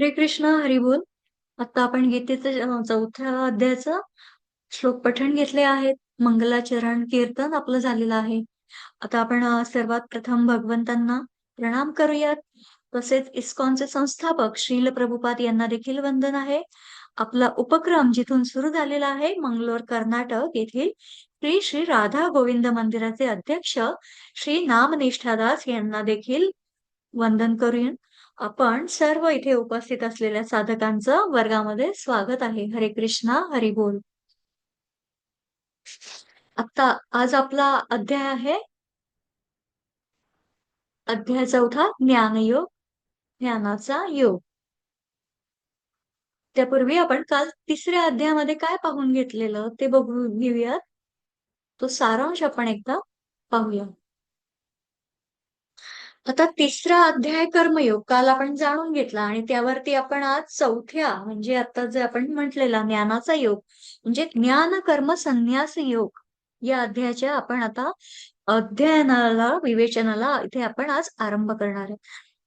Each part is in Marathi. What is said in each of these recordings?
हरे कृष्ण हरी बोल. आता आपण गीतेचं चौथ्या अध्यायाचं श्लोक पठण घेतले आहेत. मंगलाचरण कीर्तन आपलं झालेलं आहे. आता आपण सर्वात प्रथम भगवंतांना प्रणाम करूयात. तसेच इस्कॉनचे संस्थापक श्रील प्रभुपाद यांना देखील वंदन आहे. आपला उपक्रम जिथून सुरू झालेला आहे मंगलोर कर्नाटक येथील श्री श्री राधा गोविंद मंदिराचे अध्यक्ष श्री नामनिष्ठादास यांना देखील वंदन करूया. आपण सर्व इथे उपस्थित असलेल्या साधकांचं वर्गामध्ये स्वागत आहे. हरे कृष्णा हरी बोल. आता आज आपला अध्याय आहे अध्याय चौथा ज्ञानयोग, ज्ञानाचा योग. त्यापूर्वी आपण काल तिसऱ्या अध्यायामध्ये काय पाहून घेतलेलं ते बघू घेऊयात. तो सारांश आपण एकदा पाहूया. आता तिसरा अध्याय कर्मयोग काल आपण जाणून घेतला आणि त्यावरती आपण आज चौथ्या म्हणजे आता जे आपण म्हटलेला ज्ञानाचा योग म्हणजे ज्ञान कर्म संन्यास योग या अध्यायाच्या आपण आता अध्ययनाला विवेचनाला इथे आपण आज आरंभ करणार आहे.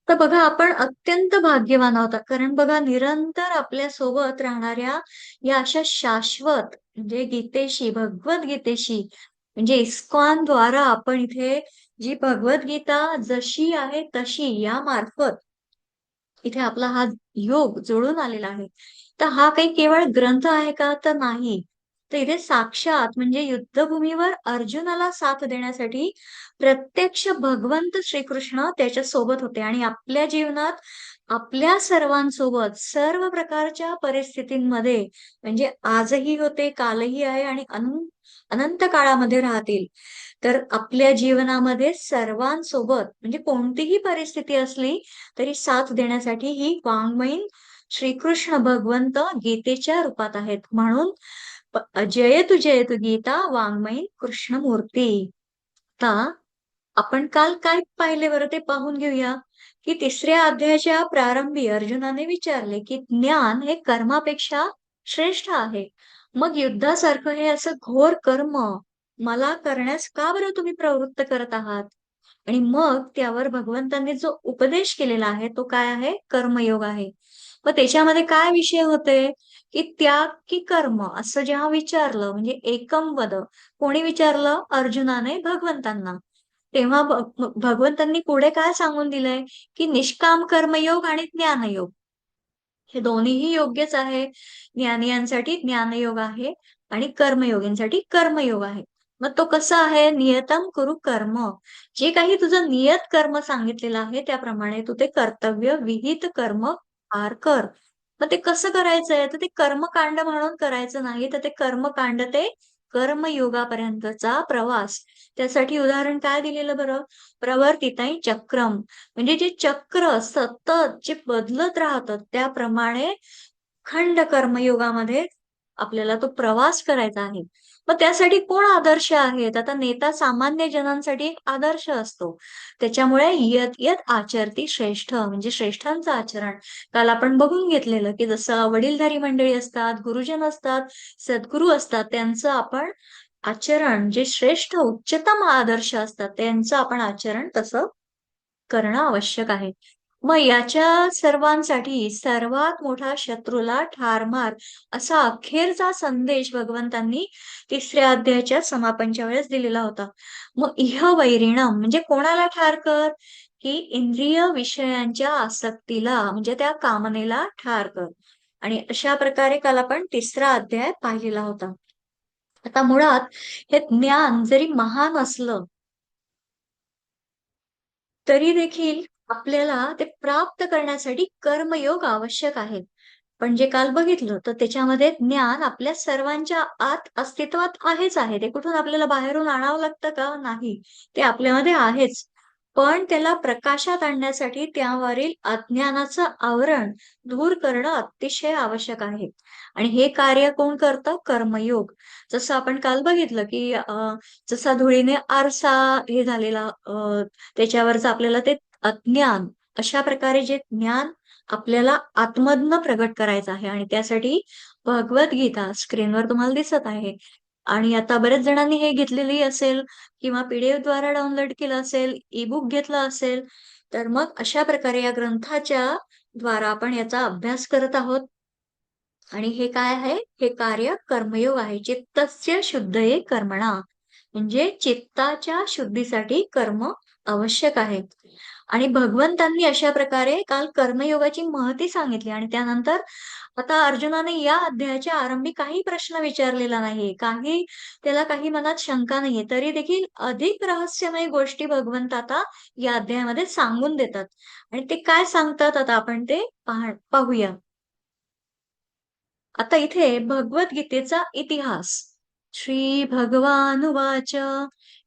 तर बघा आपण अत्यंत भाग्यवान आहोत कारण बघा निरंतर आपल्या सोबत राहणाऱ्या या अशा शाश्वत म्हणजे गीतेशी भगवद्गीतेशी म्हणजे इस्कॉन द्वारा आपण इथे जी भगवद्गीता जशी आहे तशी या मार्फत इथे आपला हा योग जोडून आलेला आहे. तर हा काही केवळ ग्रंथ आहे का तर नाही. तर इथे साक्षात म्हणजे युद्धभूमीवर अर्जुनाला साथ देण्यासाठी प्रत्यक्ष भगवंत श्रीकृष्ण त्याच्या सोबत होते आणि आपल्या जीवनात आपल्या सर्वांसोबत सर्व प्रकारच्या परिस्थितींमध्ये म्हणजे आजही होते कालही आहे आणि अनंत काळामध्ये राहतील. तर आपल्या जीवनामध्ये सर्वांसोबत म्हणजे कोणतीही परिस्थिती असली तरी साथ देण्यासाठी ही वाङ्मयीन श्रीकृष्ण भगवंत गीतेच्या रूपात आहेत. म्हणून जयतु जयतु गीता वाङ्मयीन कृष्णमूर्ती. आता आपण काल काय पाहिले बरं ते पाहून घेऊया की तिसऱ्या अध्यायाच्या प्रारंभी अर्जुनाने विचारले की ज्ञान हे कर्मापेक्षा श्रेष्ठ आहे. मग युद्धासारखं हे असं घोर कर्म मला करण्यास का बरं तुम्ही प्रवृत्त करत आहात? आणि मग त्यावर भगवंतांनी जो उपदेश केलेला आहे तो काय आहे? कर्मयोग आहे. मग त्याच्यामध्ये काय विषय होते की त्याग की कर्म असं जेव्हा विचारलं म्हणजे एकम वद कोणी विचारलं? अर्जुनाने भगवंतांना. तेव्हा भगवंतांनी पुढे काय सांगून दिलंय की निष्काम कर्मयोग आणि ज्ञानयोग हे दोन्हीही योग्यच आहे. ज्ञानियांसाठी ज्ञानयोग आहे आणि कर्मयोगींसाठी कर्मयोग आहे. मग तो कसा आहे? नियतम कुरु कर्म. जे काही तुझं नियत कर्म सांगितलेलं आहे त्याप्रमाणे तू ते कर्तव्य विहित कर्म पार कर. मग ते कसं करायचंय? तर ते कर्मकांड म्हणून करायचं नाही तर ते कर्मकांड ते कर्मयोगापर्यंतचा प्रवास. त्यासाठी उदाहरण काय दिलेलं बरं? प्रवर्तिताई चक्रम म्हणजे जे चक्र सतत जे बदलत राहतं त्याप्रमाणे खंड कर्मयोगामध्ये आपल्याला तो प्रवास करायचा आहे. मग त्यासाठी कोण आदर्श आहेत? आता नेता सामान्य जनांसाठी एक आदर्श असतो. त्याच्यामुळे यत यत आचरती श्रेष्ठ म्हणजे श्रेष्ठांचं आचरण. काल आपण बघून घेतलेलं की जसं वडीलधारी मंडळी असतात, गुरुजन असतात, सद्गुरू असतात त्यांचं आपण आचरण जे श्रेष्ठ उच्चतम आदर्श असतात त्यांचं आपण आचरण तसं करणं आवश्यक आहे. मग याच्या सर्वांसाठी सर्वात मोठा शत्रूला ठार मार असा अखेरचा संदेश भगवंतांनी तिसऱ्या अध्यायाच्या समापनच्या वेळेस दिलेला होता. मग इह वैरिणम म्हणजे कोणाला ठार कर? की इंद्रिय विषयांच्या आसक्तीला म्हणजे त्या कामनेला ठार कर. आणि अशा प्रकारे काल आपण तिसरा अध्याय पाहिलेला होता. आता मुळात हे ज्ञान जरी महान असलं तरी देखील आपल्याला ते प्राप्त करण्यासाठी कर्मयोग आवश्यक आहेत. पण जे काल बघितलं तर त्याच्यामध्ये ज्ञान आपल्या सर्वांच्या आत अस्तित्वात आहेच आहे. ते कुठून आपल्याला बाहेरून आणावं लागतं का? नाही. ते आपल्यामध्ये आहेच. पण त्याला प्रकाशात आणण्यासाठी त्यावरील अज्ञानाचं आवरण दूर करणं अतिशय आवश्यक आहे. आणि हे कार्य कोण करतं? कर्मयोग. जसं आपण काल बघितलं की जसा धुळीने आरसा हे झालेला त्याच्यावरच आपल्याला ते अज्ञान अशा प्रकारे जे ज्ञान आपल्याला आतमधनं प्रगट करायचं आहे आणि त्यासाठी भगवद्गीता स्क्रीनवर तुम्हाला दिसत आहे. आणि आता बऱ्याच जणांनी हे घेतलेली असेल किंवा पीडीएफ द्वारा डाउनलोड केलं असेल, ई बुक घेतलं असेल, तर मग अशा प्रकारे या ग्रंथाच्या द्वारा आपण याचा अभ्यास करत आहोत. आणि हे काय आहे? हे कार्य कर्मयोग आहे. चित्तस्य शुद्धये कर्मणा, म्हणजे चित्ताच्या शुद्धीसाठी कर्म आवश्यक आहे. आणि भगवंतांनी अशा प्रकारे काल कर्मयोगाची महती सांगितली आणि त्यानंतर आता अर्जुनाने या अध्यायाच्या आरंभी काही प्रश्न विचारलेला नाहीये, त्याला काही मनात शंका नाहीये, तरी देखील अधिक रहस्यमय गोष्टी भगवंत आता या अध्यायामध्ये सांगून देतात. आणि ते काय सांगतात आता आपण ते पाहूया. आता इथे भगवद्गीतेचा इतिहास. श्री भगवानुवाच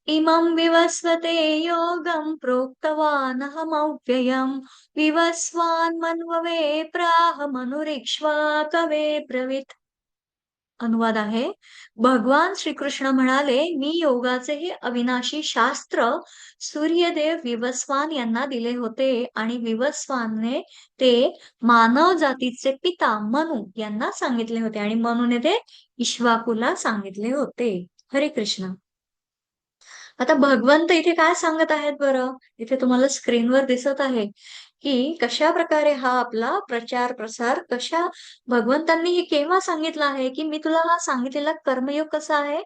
इमं विवस्वते योगं प्रोक्तवानहमव्ययम् विवस्वान् मन्ववे प्राह मनुरिक्ष्वाकवे ब्रवीत्. अनुवाद आहे, भगवान श्रीकृष्ण म्हणाले, मी योगाचे हे अविनाशी शास्त्र सूर्यदेव विवस्वान यांना दिले होते आणि विवस्वानने ते मानव जातीचे पिता मनु यांना सांगितले होते आणि मनुने ते इक्ष्वाकुला सांगितले होते. हरे कृष्ण. आता भगवंत इथे काय सांगत आहेत बरं? इथे तुम्हाला स्क्रीनवर दिसत आहे की कशा प्रकारे हा आपला प्रचार प्रसार भगवंतांनी हे केव्हा सांगितलं आहे की मी तुला हा सांगितलेला कर्मयोग कसा आहे?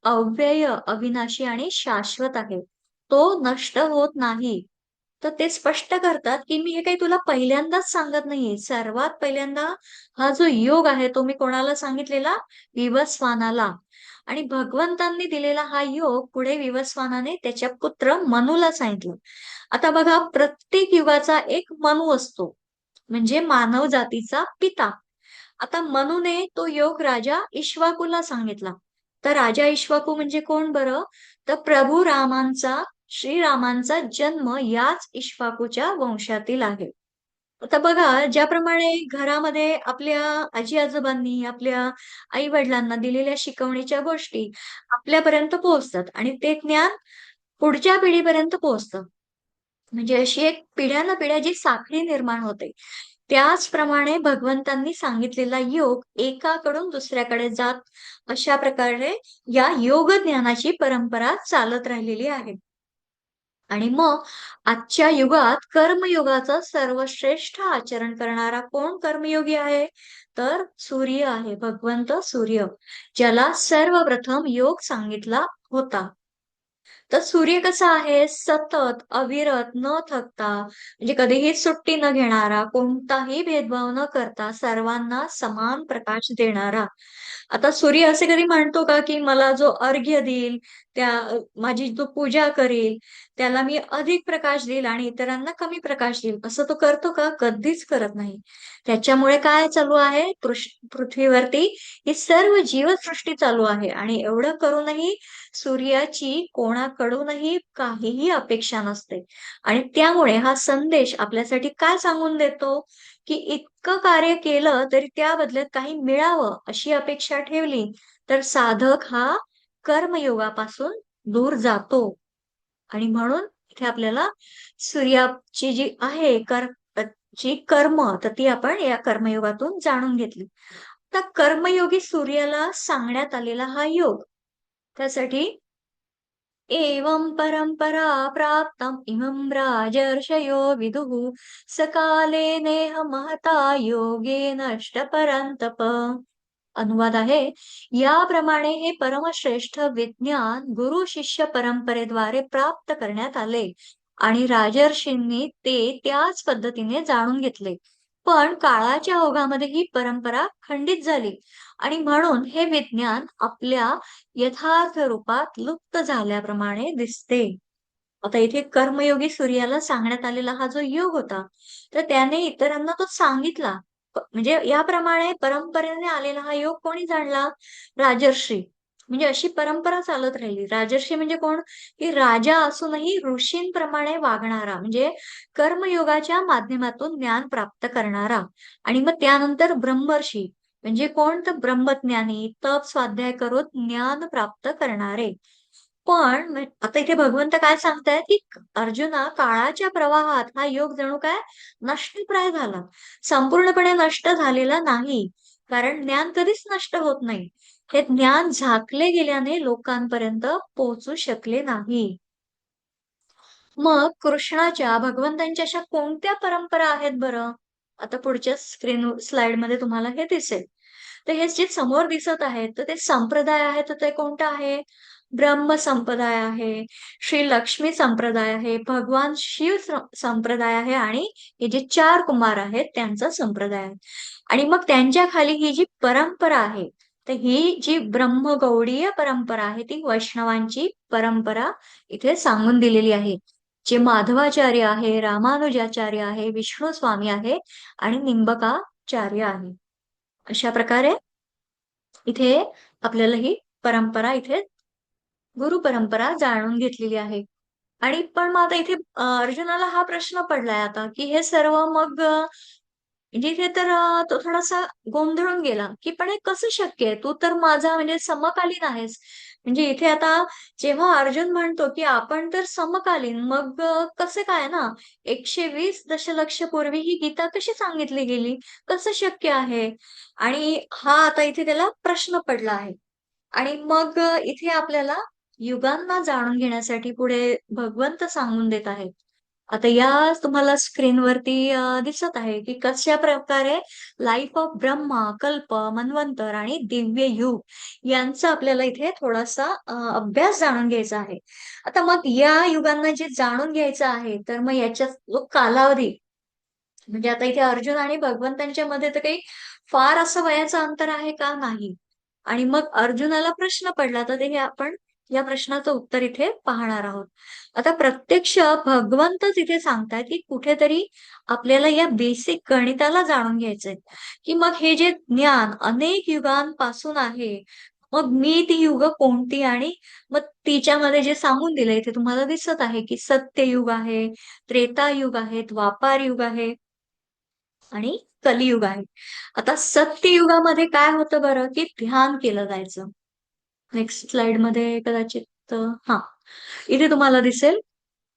अव्यय, अविनाशी आणि शाश्वत आहे. तो नष्ट होत नाही. तर ते स्पष्ट करतात की मी हे काही तुला पहिल्यांदाच सांगत नाहीये. सर्वात पहिल्यांदा हा जो योग आहे तो मी कोणाला सांगितलेला? विवस्वानाला. आणि भगवंतांनी दिलेला हा योग पुढे विवस्वानाने त्याच्या पुत्र मनूला सांगितलं. आता बघा, प्रत्येक युगाचा एक मनू असतो, म्हणजे मानव जातीचा पिता. आता मनूने तो योग राजा इक्ष्वाकूला सांगितला. तर राजा इक्ष्वाकू म्हणजे कोण बरं? तर प्रभू रामांचा, श्रीरामांचा जन्म याच इक्ष्वाकूच्या वंशातील आहे. आता बघा, ज्याप्रमाणे घरामध्ये आपल्या आजी-आजोबांनी आपल्या आई-वडिलांना दिलेल्या शिकवणीच्या गोष्टी आपल्यापर्यंत पोहोचतात आणि ते ज्ञान पुढच्या पिढीपर्यंत पोहोचतं. म्हणजे अशी एक पिढ्यानपिढ्या जी साखळी निर्माण होते. त्याचप्रमाणे भगवंतांनी सांगितलेला योग एकाकडून दुसऱ्याकडे जात अशा प्रकारे या योग ज्ञानाची परंपरा चालत राहिलेली आहे. आणि मग आजच्या युगात कर्मयोगाचं सर्वश्रेष्ठ आचरण करणारा कोण कर्मयोगी आहे? तर सूर्य आहे, भगवंत सूर्य, ज्याला सर्वप्रथम योग सांगितला होता. तर सूर्य कसा आहे? सतत, अविरत, न थकता, म्हणजे कधीही सुट्टी न घेणारा, कोणताही भेदभाव न करता सर्वांना समान प्रकाश देणारा. आता सूर्य असे कधी म्हणतो का, की मला जो अर्घ्य देईल, माझी जो पूजा करेल, त्याला मी अधिक प्रकाश देईल आणि इतरांना कमी प्रकाश देईल, असं तो करतो का? कधीच करत नाही. त्याच्यामुळे काय चालू आहे? पृथ्वीवरती ही सर्व जीवसृष्टी चालू आहे आणि एवढं करूनही सूर्याची कोणाकडूनही काहीही अपेक्षा नसते. आणि त्यामुळे हा संदेश आपल्यासाठी काय सांगून देतो, की इतकं कार्य केलं तरी त्या बदल्यात काही मिळावं अशी अपेक्षा ठेवली, तर साधक हा कर्मयोगापासून दूर जातो. आणि म्हणून इथे आपल्याला सूर्याची जी आहे जी कर्म, तर ती आपण या कर्मयोगातून जाणून घेतली. आता कर्मयोगी सूर्याला सांगण्यात आलेला हा योग, त्यासाठी एवं परंपरा प्राप्तम् इमं राजर्षयो विदुः सकाले नेह महता योगेन अष्टपरंतप. अनुवाद आहे, याप्रमाणे हे परमश्रेष्ठ विज्ञान गुरु शिष्य परंपरेद्वारे प्राप्त करण्यात आले आणि राजर्षींनी ते त्याच पद्धतीने जाणून घेतले. पण काळाच्या ओघामध्ये ही परंपरा खंडित झाली आणि म्हणून हे विज्ञान आपल्या यथार्थ रूपात लुप्त झाल्याप्रमाणे दिसते. आता इथे कर्मयोगी सूर्याला सांगण्यात आलेला हा जो योग होता, तर त्याने इतरांना तो सांगितला. म्हणजे याप्रमाणे परंपरेने आलेला हा योग कोणी जाणला? राजर्षी. म्हणजे अशी परंपरा चालत राहिली. राजर्षी म्हणजे कोण? की राजा असूनही ऋषींप्रमाणे वागणारा, म्हणजे कर्मयोगाच्या माध्यमातून ज्ञान प्राप्त करणारा. आणि मग त्यानंतर ब्रह्मर्षी म्हणजे कोण? तर ब्रह्मज्ञानी, तप स्वाध्याय करून ज्ञान प्राप्त करणारे. पण आता इथे भगवंत काय सांगतायत, की अर्जुना, काळाच्या प्रवाहात हा योग जणू काय नष्टप्राय झाला. संपूर्णपणे नष्ट झालेला नाही. कारण ज्ञान कधीच नष्ट होत नाही. हे ज्ञान झाकले गेल्याने लोकांपर्यंत पोहोचू शकले नाही. मग कृष्णाच्या, भगवंतांच्या अशा कोणत्या परंपरा आहेत बरं? आता पुढच्या स्लाइड मध्ये तुम्हाला हे दिसेल. तर हे जे समोर दिसत आहे तर ते संप्रदाय आहे, तर ते कोणतं आहे? ब्रह्म संप्रदाय आहे, श्री लक्ष्मी संप्रदाय आहे, भगवान शिव संप्रदाय आहे, आणि हे जे चार कुमार आहेत त्यांचा संप्रदाय आहे. आणि मग त्यांच्या खाली ही जी परंपरा आहे, तर ही जी ब्रह्मगौडीय परंपरा आहे ती वैष्णवांची परंपरा इथे सांगून दिलेली आहे. जे माधवाचार्य आहे, रामानुजाचार्य आहे, विष्णू स्वामी आहे आणि निंबकाचार्य आहे. अशा प्रकारे इथे आपल्याला ही परंपरा, इथे गुरु परंपरा जाणून घेतलेली आहे. आणि पण मग आता इथे अर्जुनाला हा प्रश्न पडलाय आता, की हे सर्व मग जिथे तर तो थोडासा गोंधळून गेला, की पण हे कसं शक्य आहे? तू तर माझा म्हणजे समकालीन आहेस. म्हणजे इथे आता जेव्हा अर्जुन म्हणतो, की आपण तर समकालीन, मग कसं काय ना? 120 दशलक्ष पूर्वी ही गीता कशी सांगितली गेली? कसं शक्य आहे? आणि हा आता इथे त्याला प्रश्न पडला आहे. आणि मग इथे आपल्याला युगांना जाणून घेण्यासाठी पुढे भगवंत सांगून देत आहेत. आता या तुम्हाला स्क्रीनवरती दिसत आहे की कशा प्रकारे लाईफ ऑफ ब्रह्मा, कल्प, मनवंतर आणि दिव्य युग यांचा आपल्याला इथे थोडासा अभ्यास जाणून घ्यायचा आहे. आता मग या युगांना जे जाणून घ्यायचं आहे, तर मग याच्या जो कालावधी, म्हणजे आता इथे अर्जुन आणि भगवंतांच्या मध्ये तर काही फार असं वयाचं अंतर आहे का? नाही. आणि मग अर्जुनाला प्रश्न पडला, तर ते हे आपण या प्रश्नाचं उत्तर इथे पाहणार आहोत. आता प्रत्यक्ष भगवंतच इथे सांगतायत की कुठेतरी आपल्याला या बेसिक गणिताला जाणून घ्यायचंय, की मग हे जे ज्ञान अनेक युगांपासून आहे, मग मी ती युग कोणती, आणि मग तिच्यामध्ये जे सांगून दिलंय इथे तुम्हाला दिसत आहे की सत्ययुग आहे, त्रेतायुग आहे, द्वापार युग आहे आणि कलियुग आहे. आता सत्ययुगामध्ये काय होतं बरं, की ध्यान केलं जायचं. नेक्स्ट स्लाइड मध्ये कदाचित हा, इथे तुम्हाला दिसेल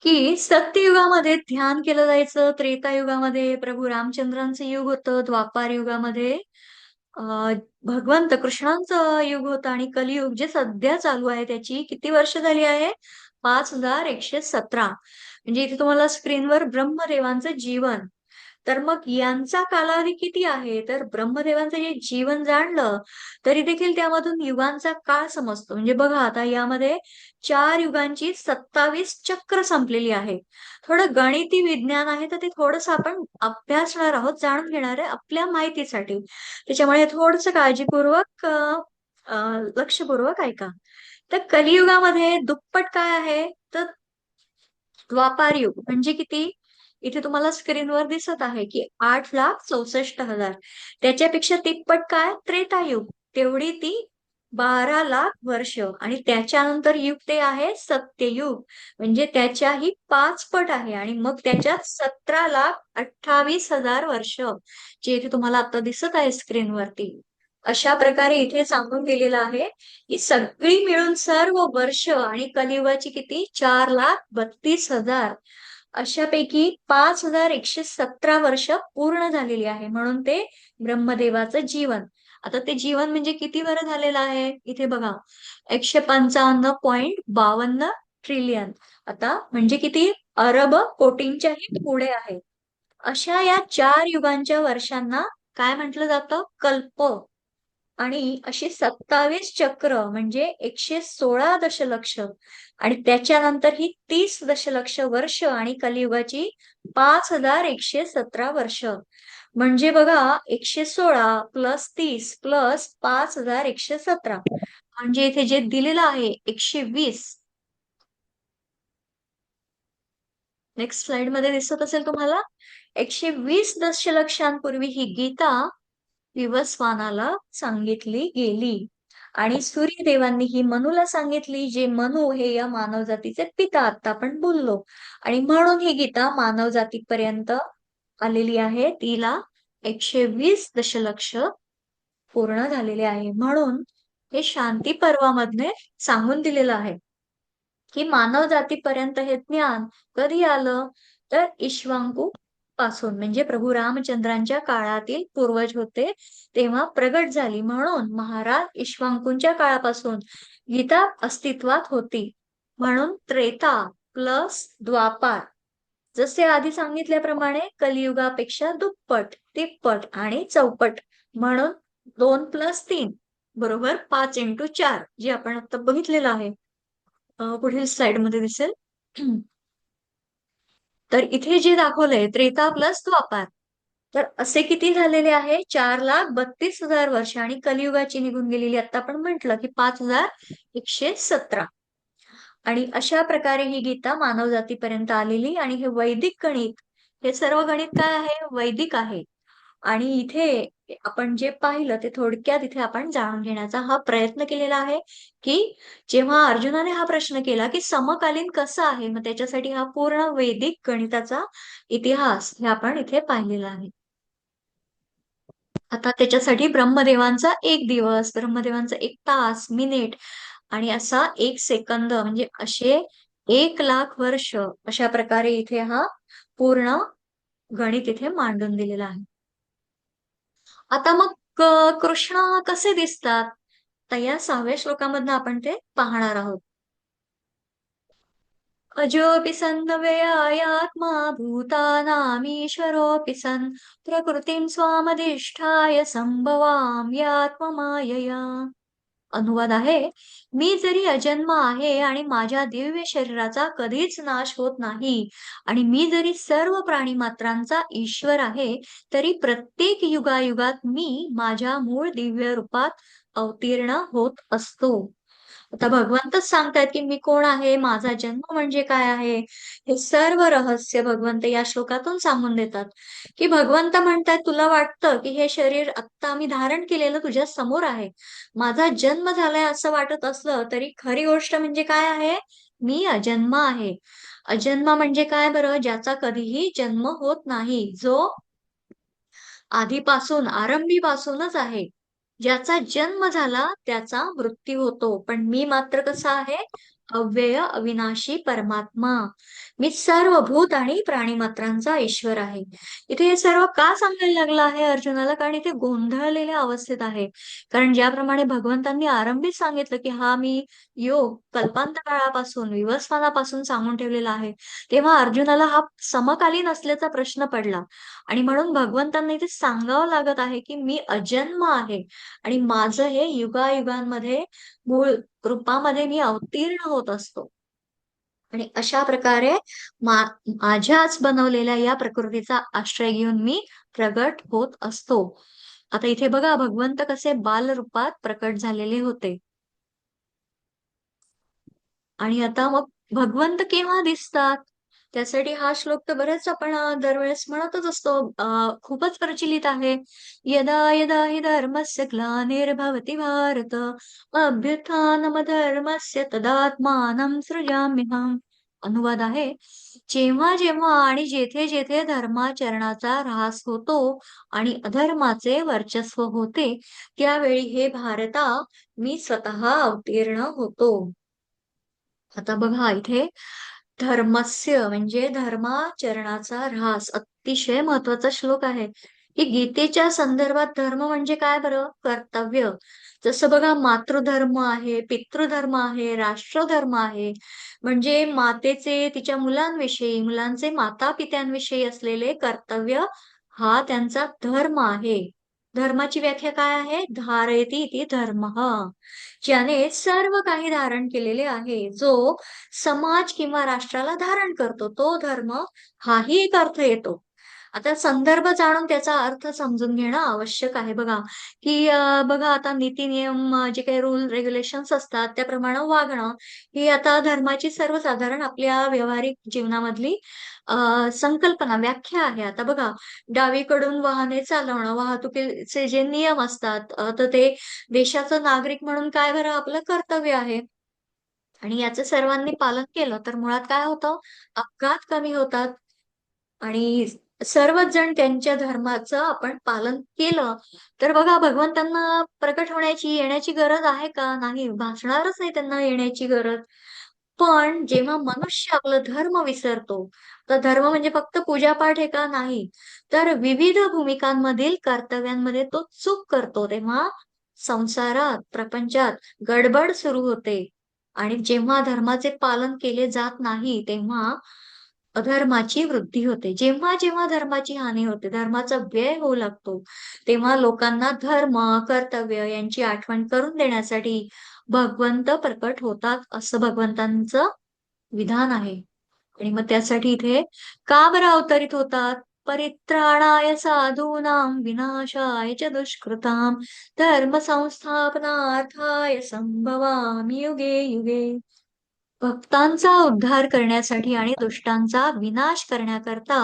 की सत्ययुगामध्ये ध्यान केलं जायचं, त्रेतायुगामध्ये प्रभू रामचंद्रांचं युग होतं, द्वापार युगामध्ये भगवंत कृष्णांचं युग होतं, आणि कलियुग जे सध्या चालू आहे त्याची किती वर्ष झाली आहे? 5117. म्हणजे इथे तुम्हाला स्क्रीनवर ब्रह्मदेवांचं जीवन, तर मग यांचा कालावधी किती आहे? तर ब्रह्मदेवांचं जे जीवन जाणलं तरी देखील त्यामधून युगांचा काळ समजतो. म्हणजे बघा आता यामध्ये 4 युगांची 27 चक्र संपलेली आहे. थोडं गणिती विज्ञान आहे, तर ते थोडंसं आपण अभ्यासणार आहोत, जाणून घेणार आहे आपल्या माहितीसाठी. त्याच्यामुळे थोडस काळजीपूर्वक लक्षपूर्वक ऐका. तर कलियुगामध्ये दुप्पट काय आहे? तर द्वापार युग म्हणजे किती? इथे तुम्हाला स्क्रीनवर दिसत आहे की 8,64,000. त्याच्यापेक्षा तिप्पट काय? त्रेतायुग. तेवढी ती 12 लाख वर्ष. आणि त्याच्यानंतर युग ते आहे सत्ययुग, म्हणजे त्याच्याही 5 पट आहे. आणि मग त्याच्यात 17,28,000 वर्ष, जे इथे तुम्हाला आता दिसत आहे स्क्रीनवरती. अशा प्रकारे इथे सांगून दिलेलं आहे ही सगळी मिळून सर्व वर्ष, आणि कलियुगाची किती? 4,32,000. अशापैकी 5,117 वर्ष पूर्ण झालेली आहे, म्हणून ते ब्रह्मदेवाचं जीवन. आता ते जीवन म्हणजे किती बरं झालेलं आहे? इथे बघा, 155.52 ट्रिलियन. आता म्हणजे किती? अरब कोटींच्याही पुढे आहे. अशा या 4 युगांच्या वर्षांना काय म्हटलं जातं? कल्प. आणि अशी 27 चक्र म्हणजे 116 दशलक्ष, आणि त्याच्यानंतर ही 30 दशलक्ष वर्ष, आणि कलियुगाची 5,117 वर्ष. म्हणजे बघा, 116 + 30 + 5,117, म्हणजे इथे जे दिलेलं आहे 120. नेक्स्ट स्लाइड मध्ये दिसत असेल तुम्हाला, 120 दशलक्षांपूर्वी ही गीता विवस्वानाला सांगितली गेली, आणि सूर्यदेवांनी ही मनूला सांगितली, जे मनू हे या मानव जातीचे पिता, आता आपण बोललो. आणि म्हणून ही गीता मानव जातीपर्यंत आलेली आहे. तिला 120 दशलक्ष पूर्ण झालेले आहे. म्हणून हे शांती पर्वामध्ये सांगून दिलेलं आहे की मानव जातीपर्यंत हे ज्ञान कधी आलं? तर इक्ष्वाकू पासून, म्हणजे प्रभू रामचंद्रांच्या काळातील पूर्वज होते तेव्हा प्रगट झाली. म्हणून महाराज इक्ष्वाकूंच्या काळापासून गीता अस्तित्वात होती. म्हणून त्रेता प्लस द्वापार जसे आधी सांगितल्याप्रमाणे कलियुगापेक्षा दुप्पट, तिप्पट आणि चौपट, म्हणून 2+3 बरोबर 5 × 4, जे आपण आता बघितलेलं आहे. पुढील स्लाइड मध्ये दिसेल. तर इथे जे दाखवलंय त्रेता प्लस द्वापार, तर असे किती झालेले आहे? 4,32,000 वर्ष, आणि कलियुगाची निघून गेलेली आता आपण म्हंटल की 5,117. आणि अशा प्रकारे ही गीता मानव जातीपर्यंत आलेली. आणि हे वैदिक गणित, हे सर्व गणित काय आहे? वैदिक आहे. आणि इथे आपण जे पाहिलं ते थोडक्यात इथे आपण जाणून घेण्याचा हा प्रयत्न केलेला आहे, की जेव्हा अर्जुनाने हा प्रश्न केला की समकालीन कसं आहे, मग त्याच्यासाठी हा पूर्ण वैदिक गणिताचा इतिहास हे आपण इथे पाहिलेला आहे. आता त्याच्यासाठी ब्रह्मदेवांचा 1 दिवस, ब्रह्मदेवांचा 1 तास, मिनिट आणि असा 1 सेकंद, म्हणजे असे 1,00,000 वर्ष, अशा प्रकारे इथे हा पूर्ण गणित इथे मांडून दिलेला आहे. आता मग कृष्ण कसे दिसतात? तर या 6व्या श्लोकामधनं आपण ते पाहणार आहोत. अजोऽपि सन्नव्ययात्मा भूतानामीश्वरोऽपि सन् प्रकृतिं स्वामधिष्ठाय संभवाम्यात्ममायया. अनुवाद आहे, मी जरी अजन्म आहे आणि माझ्या दिव्य शरीराचा कधीच नाश होत नाही, आणि मी जरी सर्व प्राणी मात्रांचा ईश्वर आहे, तरी प्रत्येक युगायुगात मी माझ्या मूळ दिव्य रूपात अवतीर्ण होत असतो. आता भगवंतच सांगतायत की मी कोण आहे, माझा जन्म म्हणजे काय आहे, हे सर्व रहस्य भगवंत या श्लोकातून सांगून देतात. की भगवंत म्हणतात, तुला वाटतं की हे शरीर आत्ता मी धारण केलेलं तुझ्या समोर आहे, माझा जन्म झालाय असं वाटत असलं तरी खरी गोष्ट म्हणजे काय आहे? मी अजन्म आहे. अजन्म म्हणजे काय बरं? ज्याचा कधीही जन्म होत नाही, जो आधीपासून आरंभीपासूनच आहे. ज्याचा जन्म झाला त्याचा मृत्यू होतो. पण मी मात्र कसा आहे? अव्यय अविनाशी परमात्मा. मी सर्व भूत आणि प्राणी मात्रांचा ईश्वर आहे. इथे हे सर्व का सांगायला लागलं आहे अर्जुनाला? कारण इथे गोंधळलेल्या अवस्थेत आहे. कारण ज्याप्रमाणे भगवंतांनी आरंभीच सांगितलं की हा मी योग कल्पांत काळापासून, विवस्वानापासून सांगून ठेवलेला आहे, तेव्हा अर्जुनाला हा समकालीन असल्याचा प्रश्न पडला. आणि म्हणून भगवंतांना इथे सांगावं लागत आहे की मी अजन्म आहे, आणि माझं हे युगायुगांमध्ये मूळ रूपामध्ये मी अवतीर्ण होत असतो. आणि अशा प्रकारे माझ्याच बनवलेल्या या प्रकृतीचा आश्रय घेऊन मी प्रगट होत असतो. आता इथे बघा भगवंत कसे बाल रूपात प्रकट झालेले होते. आणि आता मग भगवंत केव्हा दिसतात? त्यासाठी हा श्लोक तर बरेच आपण दरवेळेस म्हणतच असतो. खूपच प्रचलित आहे. यदा यदा हि धर्मस्य ग्लानिर्भवति भारत अभ्युत्थानमधर्मस्य तदात्मानं सृजाम्यहम्. अनुवाद आहे, जेव्हा जेव्हा आणि जेथे जेथे धर्माचरणाचा ऱ्हास होतो आणि अधर्माचे वर्चस्व होते, त्यावेळी हे भारता मी स्वतः अवतीर्ण होतो. आता बघा इथे धर्मस्य म्हणजे धर्माचरणाचा ऱ्हास, अतिशय महत्वाचा श्लोक आहे. की गीतेच्या संदर्भात धर्म म्हणजे काय बरं? कर्तव्य. जसं बघा मातृधर्म आहे, पितृधर्म आहे, राष्ट्रधर्म आहे. म्हणजे मातेचे तिच्या मुलांविषयी, मुलांचे माता पित्यांविषयी असलेले कर्तव्य हा त्यांचा धर्म आहे. धर्माची व्याख्या काय आहे? धारयति इति धर्मः. ज्याने सर्व काही धारण केलेले आहे, जो समाज किंवा राष्ट्राला धारण करतो, तो धर्म हाही एक अर्थ येतो. आता संदर्भ जाणून त्याचा अर्थ समजून घेणं आवश्यक आहे. बघा की बघा आता नीती नियम, जे काही रूल रेग्युलेशन्स असतात त्याप्रमाणे वागणं, ही आता धर्माची सर्वसाधारण आपल्या व्यावहारिक जीवनामधली संकल्पना, व्याख्या आहे. आता बघा, डावीकडून वाहने चालवणं, वाहतुकीचे जे नियम असतात, तर ते देशाचं नागरिक म्हणून काय बरं आपलं कर्तव्य आहे. आणि याचं सर्वांनी पालन केलं तर मुळात काय होतं? अपघात कमी होतात. आणि सर्वच जण त्यांच्या धर्माचं आपण पालन केलं तर बघा भगवंतांना प्रकट होण्याची, येण्याची गरज आहे का? नाही, भासणारच नाही त्यांना येण्याची गरज. पण जेव्हा मनुष्य आपलं धर्म विसरतो, तर धर्म म्हणजे फक्त पूजापाठ आहे का? नाही. तर विविध भूमिकांमधील कर्तव्यांमध्ये तो चूक करतो, तेव्हा संसारात, प्रपंचात गडबड सुरू होते. आणि जेव्हा धर्माचे पालन केले जात नाही, तेव्हा अधर्माची वृद्धी होते. जेव्हा जेव्हा धर्माची हानी होते, धर्माचा व्यय होऊ लागतो, तेव्हा लोकांना धर्म, कर्तव्य यांची आठवण करून देण्यासाठी भगवंत प्रकट होतात, असं भगवंतांचं विधान आहे. आणि मग त्यासाठी इथे का बरं अवतरित होतात? परित्राणाय साधूनां विनाशाय च दुष्कृतां धर्म संस्थापनार्थाय संभवामि युगे युगे. भक्तांचा उद्धार करण्यासाठी आणि दुष्टांचा विनाश करण्याकरता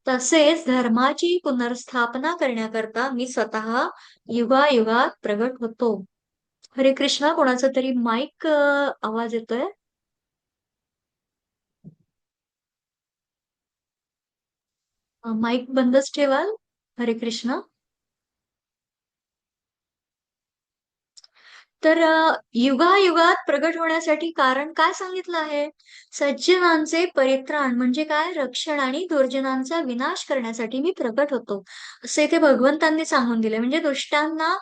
तसेच धर्माची पुनर्स्थापना करण्याकरता मी स्वतः युगायुगात प्रगट होतो. हरे कृष्णा. कोणाचा तरी माईक आवाज येतोय. माईक बंदच ठेवाल. हरे कृष्णा. तर युगायुगात प्रगट होण्यासाठी कारण काय सांगितलं आहे? सज्जनांचे परित्राण म्हणजे काय? रक्षण आणि दुर्जनांचा विनाश करण्यासाठी मी प्रगट होतो. असे इथे भगवंतांनी सांगून दिले. म्हणजे दुष्टांना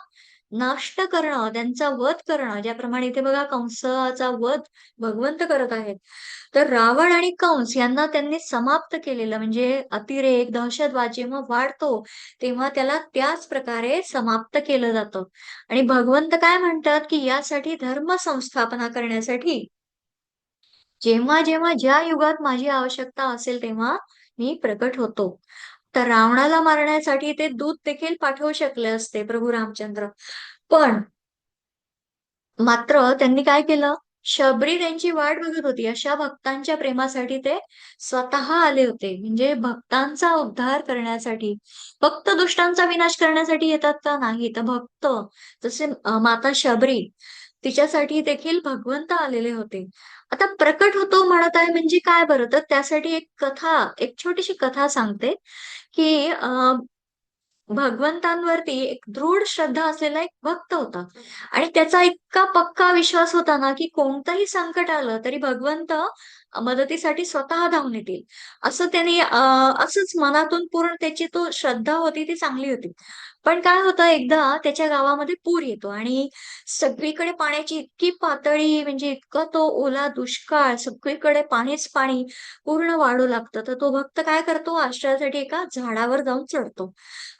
नष्ट करणं, त्यांचा वध करणं. ज्याप्रमाणे इथे बघा कंसाचा वध भगवंत करत आहेत. तर रावण आणि कंस यांना त्यांनी समाप्त केलेलं म्हणजे अतिरेक, दहशतवाद जेव्हा वाढतो, तेव्हा त्याला त्याच प्रकारे समाप्त केलं जातं. आणि भगवंत काय म्हणतात, की यासाठी धर्म संस्थापना करण्यासाठी जेव्हा जेव्हा ज्या युगात माझी आवश्यकता असेल तेव्हा मी प्रकट होतो. तर रावणाला मारण्यासाठी ते दूत देखील पाठवू शकले असते प्रभू रामचंद्र. पण मात्र त्यांनी काय केलं? शबरी त्यांची वाट बघत होती. अशा भक्तांच्या प्रेमासाठी ते स्वतः आले होते. म्हणजे भक्तांचा उद्धार करण्यासाठी. फक्त दुष्टांचा विनाश करण्यासाठी येतात का? नाही. तर भक्त जसे माता शबरी तिच्यासाठी देखील भगवंत आलेले होते. आता प्रकट होतो म्हणत आहे म्हणजे काय बरं? तर त्यासाठी एक कथा, एक छोटीशी कथा सांगते, की भगवंतांवरती एक दृढ श्रद्धा असलेला एक भक्त होता आणि त्याचा इतका पक्का विश्वास होता ना, की कोणतंही संकट आलं तरी भगवंत मदतीसाठी स्वतः धावून येतील. असं त्याने असंच मनातून पूर्ण त्याची तो श्रद्धा होती ती चांगली होती. पण काय होतं एकदा त्याच्या गावामध्ये पूर येतो आणि सगळीकडे पाण्याची इतकी पातळी म्हणजे इतका तो ओला दुष्काळ, सगळीकडे पाणीच पाणी पूर्ण वाढू लागतं. तर तो भक्त काय करतो आश्रयासाठी एका झाडावर जाऊन चढतो.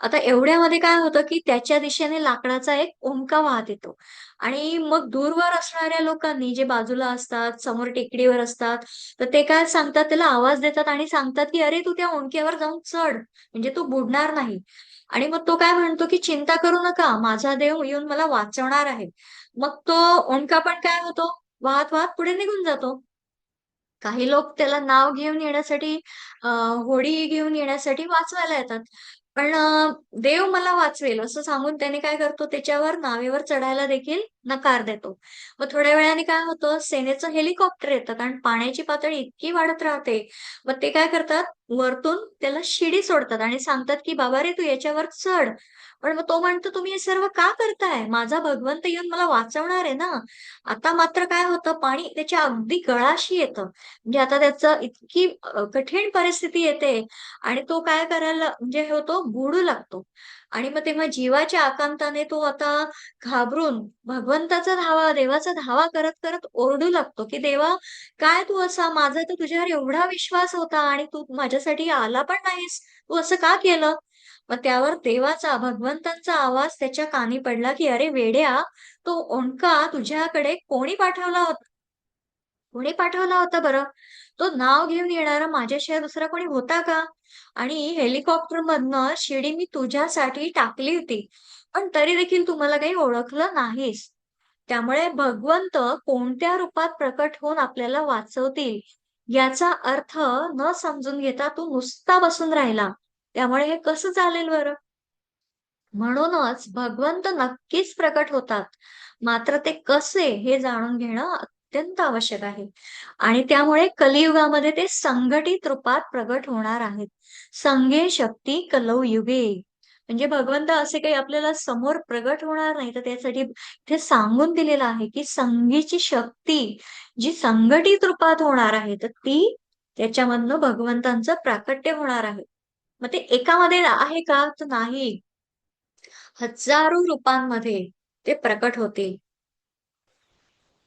आता एवढ्यामध्ये काय होतं, की त्याच्या दिशेने लाकडाचा एक ओंका वाहत येतो आणि मग दूरवर असणाऱ्या लोकांनी जे बाजूला असतात, समोर टेकडीवर असतात, तर ते काय सांगतात त्याला आवाज देतात आणि सांगतात, की "अरे, तू त्या ओंक्यावर जाऊन चढ, म्हणजे तू बुडणार नाही." आणि मग तो काय म्हणतो, की "चिंता करू नका, माझा देव येऊन मला वाचवणार आहे." मग तो ओंका पण काय होतो, वाहत-वाहत पुढे निघून जातो. काही लोक त्याला नाव घेऊन येण्यासाठी होडी घेऊन येण्यासाठी वाचवायला येतात. पण देव मला वाचवेल असं सांगून त्याने काय करतो त्याच्यावर नावेवर चढायला देखील नकार देतो. मग थोड्या वेळाने काय होतं सेनेचं हेलिकॉप्टर येतं कारण पाण्याची पातळी इतकी वाढत राहते. मग ते काय करतात वरतून त्याला शिडी सोडतात आणि सांगतात की बाबा रे तू याच्यावर चढ. पण मग तो म्हणतो तुम्ही हे सर्व का करताय? माझा भगवंत येऊन मला वाचवणार आहे ना. आता मात्र काय होतं पाणी त्याच्या अगदी गळाशी येतं. म्हणजे आता त्याचं इतकी कठीण परिस्थिती येते आणि तो काय करायला म्हणजे हे होतो बुडू लागतो. आणि मग तेव्हा जीवाच्या आकांताने तो आता घाबरून भगवंताचा धावा, देवाचा धावा करत करत ओरडू लागतो, की "देवा, काय तू असा? माझा तर तुझ्यावर एवढा विश्वास होता आणि तू माझ्यासाठी आला पण नाहीस. तू असं का केलं?" मग त्यावर देवाचा, भगवंतांचा आवाज त्याच्या कानी पडला, की "अरे वेड्या, तो ओंडका तुझ्याकडे कोणी पाठवला होता बरं? तो नाव घेऊन येणारा माझ्याशिवाय दुसरा कोणी होता का? आणि हेलिकॉप्टरमधनं शिडी मी तुझ्यासाठी टाकली होती. पण तरी देखील तू मला काही ओळखलं नाहीस. त्यामुळे भगवंत कोणत्या रूपात प्रकट होऊन आपल्याला वाचवतील, याचा अर्थ न समजून घेता तू नुसता बसून राहिला. त्यामुळे हे कसं चालेल बरं? म्हणूनच भगवंत नक्कीच प्रकट होतात. मात्र ते कसे हे जाणून घेणं अत्यंत आवश्यक आहे. आणि त्यामुळे कलियुगामध्ये ते संघटित रूपात प्रगट होणार आहेत. संघे शक्ती कलौ युगे. म्हणजे भगवंत असे काही आपल्याला समोर प्रगट होणार नाही, तर त्यासाठी इथे सांगून दिलेलं आहे, की संघीची शक्ती जी संघटित रूपात होणार आहे, तर ती त्याच्यामधनं भगवंतांचं प्राकट्य होणार आहे. मग ते एकामध्ये आहे का? तर नाही. हजारो रूपांमध्ये ते प्रकट होतील.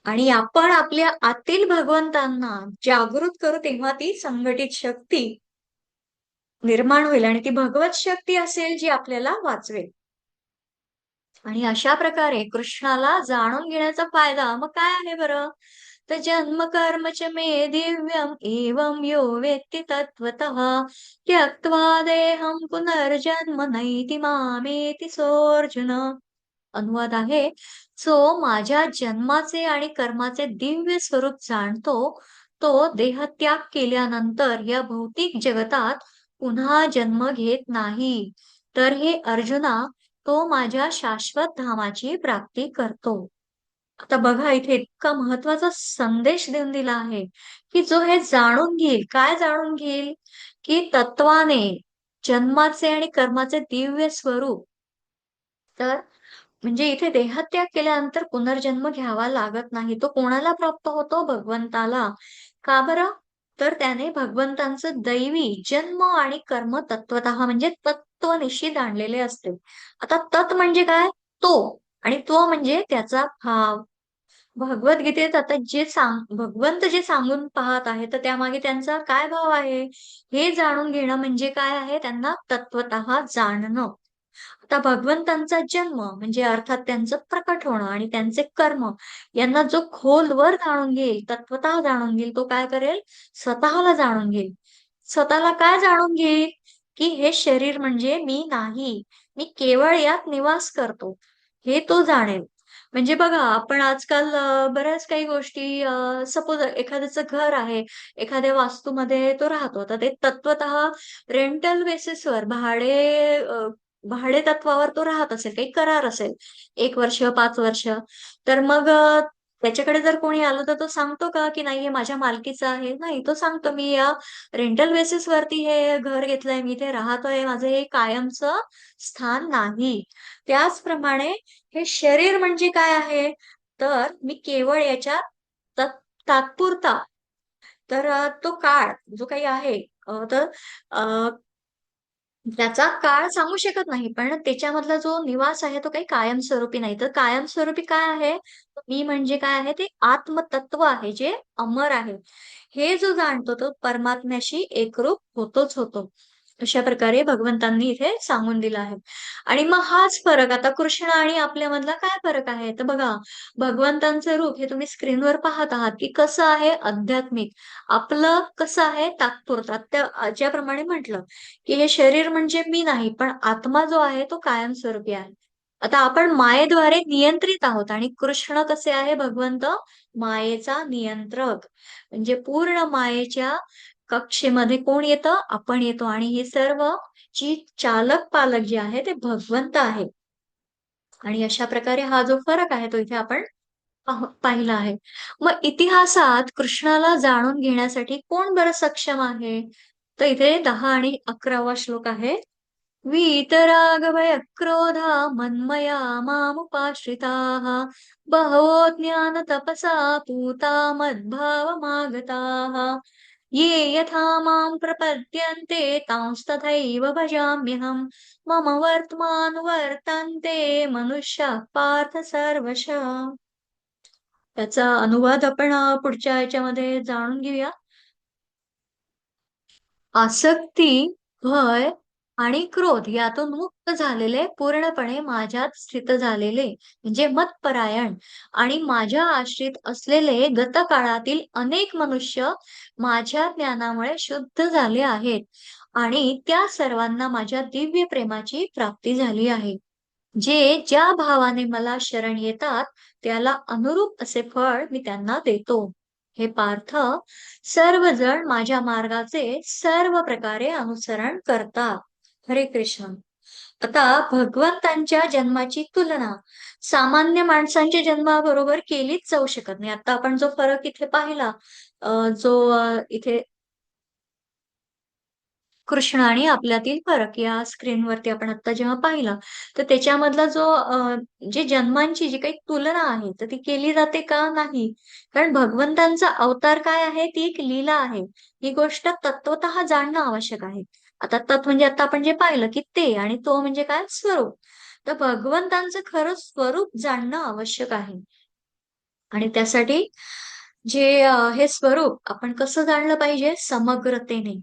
आणि आपण आपल्या आतील भगवंतांना जागृत करू, तेव्हा ती संघटित शक्ती निर्माण होईल आणि ती भगवत शक्ती असेल जी आपल्याला वाचवेल. आणि अशा प्रकारे कृष्णाला जाणून घेण्याचा फायदा मग काय आहे बरं? तर जन्म कर्म च मे दिव्यम एवं यो वेत्ति तत्त्वतः त्यक्त्वा देहं पुनर्जन्म नैति मामेति सोऽर्जुन. अनुवाद आहे, जो माझ्या जन्माचे आणि कर्माचे दिव्य स्वरूप जाणतो, तो देहत्याग केल्यानंतर या भौतिक जगतात पुन्हा जन्म घेत नाही. तर हे अर्जुना, तो माझ्या शाश्वत धामाची प्राप्ती करतो. आता बघा, इथे इतका महत्वाचा संदेश देऊन दिला आहे, की जो हे जाणून घेईल, काय जाणून घेईल? की तत्वाने जन्माचे आणि कर्माचे दिव्य स्वरूप. तर म्हणजे इथे देहत्याग केल्यानंतर पुनर्जन्म घ्यावा लागत नाही. तो कोणाला प्राप्त होतो? भगवंताला. का बरं? तर त्याने भगवंतांचं दैवी जन्म आणि कर्म तत्वतः म्हणजे तत्वनिष्ठी जाणलेले असते. आता तत् म्हणजे काय? तो. आणि तो म्हणजे त्याचा भाव. भगवद्गीतेत आता भगवंत जे सांगून पाहत आहे, तर त्यामागे त्यांचा काय भाव आहे? हे जाणून घेणं म्हणजे काय आहे? त्यांना तत्वतः जाणणं. आता भगवंतांचा जन्म म्हणजे अर्थात त्यांचं प्रकट होणं आणि त्यांचे कर्म यांना जो खोलवर जाणून घेईल, तत्वतः जाणून घेईल, तो काय करेल? स्वतःला जाणून घेईल. स्वतःला काय जाणून घेईल? की हे शरीर म्हणजे मी नाही. मी केवळ यात निवास करतो. हे तो जाणेल. म्हणजे बघा, आपण आजकाल बऱ्याच काही गोष्टी, सपोज एखाद्याचं घर आहे, एखाद्या वास्तूमध्ये तो राहतो. तर ते तत्वतः रेंटल बेसिसवर भाडे तत्वावर तो राहत असेल, काही करार असेल, 1 वर्ष, 5 वर्ष. तर मग त्याच्याकडे जर कोणी आलं तर तो सांगतो का, की नाही हे माझ्या मालकीचं आहे? नाही, तो सांगतो मी या रेंटल बेसिस वरती हे घर घेतलंय, मी इथे राहतोय, माझं हे कायमचं स्थान नाही. त्याचप्रमाणे हे शरीर म्हणजे काय आहे? तर मी केवळ याच्या तत् तात्पुरता, तर तो काळ जो काही आहे, तर त्याचा काळ सांगू शकत नाही, पण त्याच्यामधला जो निवास आहे तो काही कायमस्वरूपी नाही. तर कायमस्वरूपी काय आहे? मी म्हणजे काय आहे? ते आत्मतत्व आहे जे अमर आहे. हे जो जाणतो तो परमात्म्याशी एकरूप होतोच होतो. अशा प्रकारे भगवंतांनी इथे सांगून दिलं आहे. आणि मग हाच फरक, आता कृष्ण आणि आपल्यामधला काय फरक आहे? तर बघा, भगवंतांचं रूप हे तुम्ही स्क्रीनवर पाहत आहात, की कसं आहे? आध्यात्मिक. आपलं कसं आहे? तात्पुरतं. त्या ज्याप्रमाणे म्हटलं, की हे शरीर म्हणजे मी नाही, पण आत्मा जो आहे तो कायमस्वरूपी आहे. आता आपण मायेद्वारे नियंत्रित आहोत आणि कृष्ण कसे आहे भगवंत? मायेचा नियंत्रक. म्हणजे पूर्ण मायेच्या कक्षेमध्ये कोण येतं? आपण येतो आणि हे सर्व जी चालक पालक जे आहे ते भगवंत आहे. आणि अशा प्रकारे हा जो फरक आहे तो इथे आपण पाहिला आहे. मग इतिहासात कृष्णाला जाणून घेण्यासाठी कोण बरं सक्षम आहे? तर इथे 10 आणि 11वा श्लोक आहे. वीतरागभयक्रोधा मन्मया मामुपाश्रिताः बहवो ज्ञानतपसा पूता मद्भावमागताः ये यथा मां प्रपद्यन्ते तांस्तथैव भजाम्यहम् मम वर्त्मानुवर्तन्ते मनुष्याः पार्थ सर्वशः. त्याचा अनुवाद आपण पुढच्या ह्याच्यामध्ये जाणून घेऊया. आसक्ती, भय आणि क्रोध यातून मुक्त झालेले, पूर्णपणे माझ्यात स्थित झालेले म्हणजे मतपरायण आणि माझ्या आश्रित असलेले गतकाळातील अनेक मनुष्य माझ्या ज्ञानामुळे शुद्ध झाले आहेत आणि त्या सर्वांना माझ्या दिव्य प्रेमाची प्राप्ती झाली आहे. जे ज्या भावाने मला शरण येतात, त्याला अनुरूप असे फळ मी त्यांना देतो. हे पार्थ, सर्वजण माझ्या मार्गाचे सर्व प्रकारे अनुसरण करतात. हरे कृष्ण. आता भगवंतांच्या जन्माची तुलना सामान्य माणसांच्या जन्माबरोबर केलीच जाऊ शकत नाही. आता आपण जो फरक इथे पाहिला, इथे कृष्ण आणि आपल्यातील फरक या स्क्रीनवरती आपण आता जेव्हा पाहिला, तर त्याच्यामधला जे जन्मांची जी काही तुलना आहे, तर ती केली जाते का? नाही. कारण भगवंतांचा अवतार काय आहे? ती एक लीला आहे. ही गोष्ट तत्वतः जाणणं आवश्यक आहे. आता तत् म्हणजे आता आपण जे पाहिलं, की ते, आणि तो म्हणजे काय? स्वरूप. तर भगवंतांचं खरं स्वरूप जाणणं आवश्यक आहे. आणि त्यासाठी हे स्वरूप आपण कसं जाणलं पाहिजे? समग्रतेने.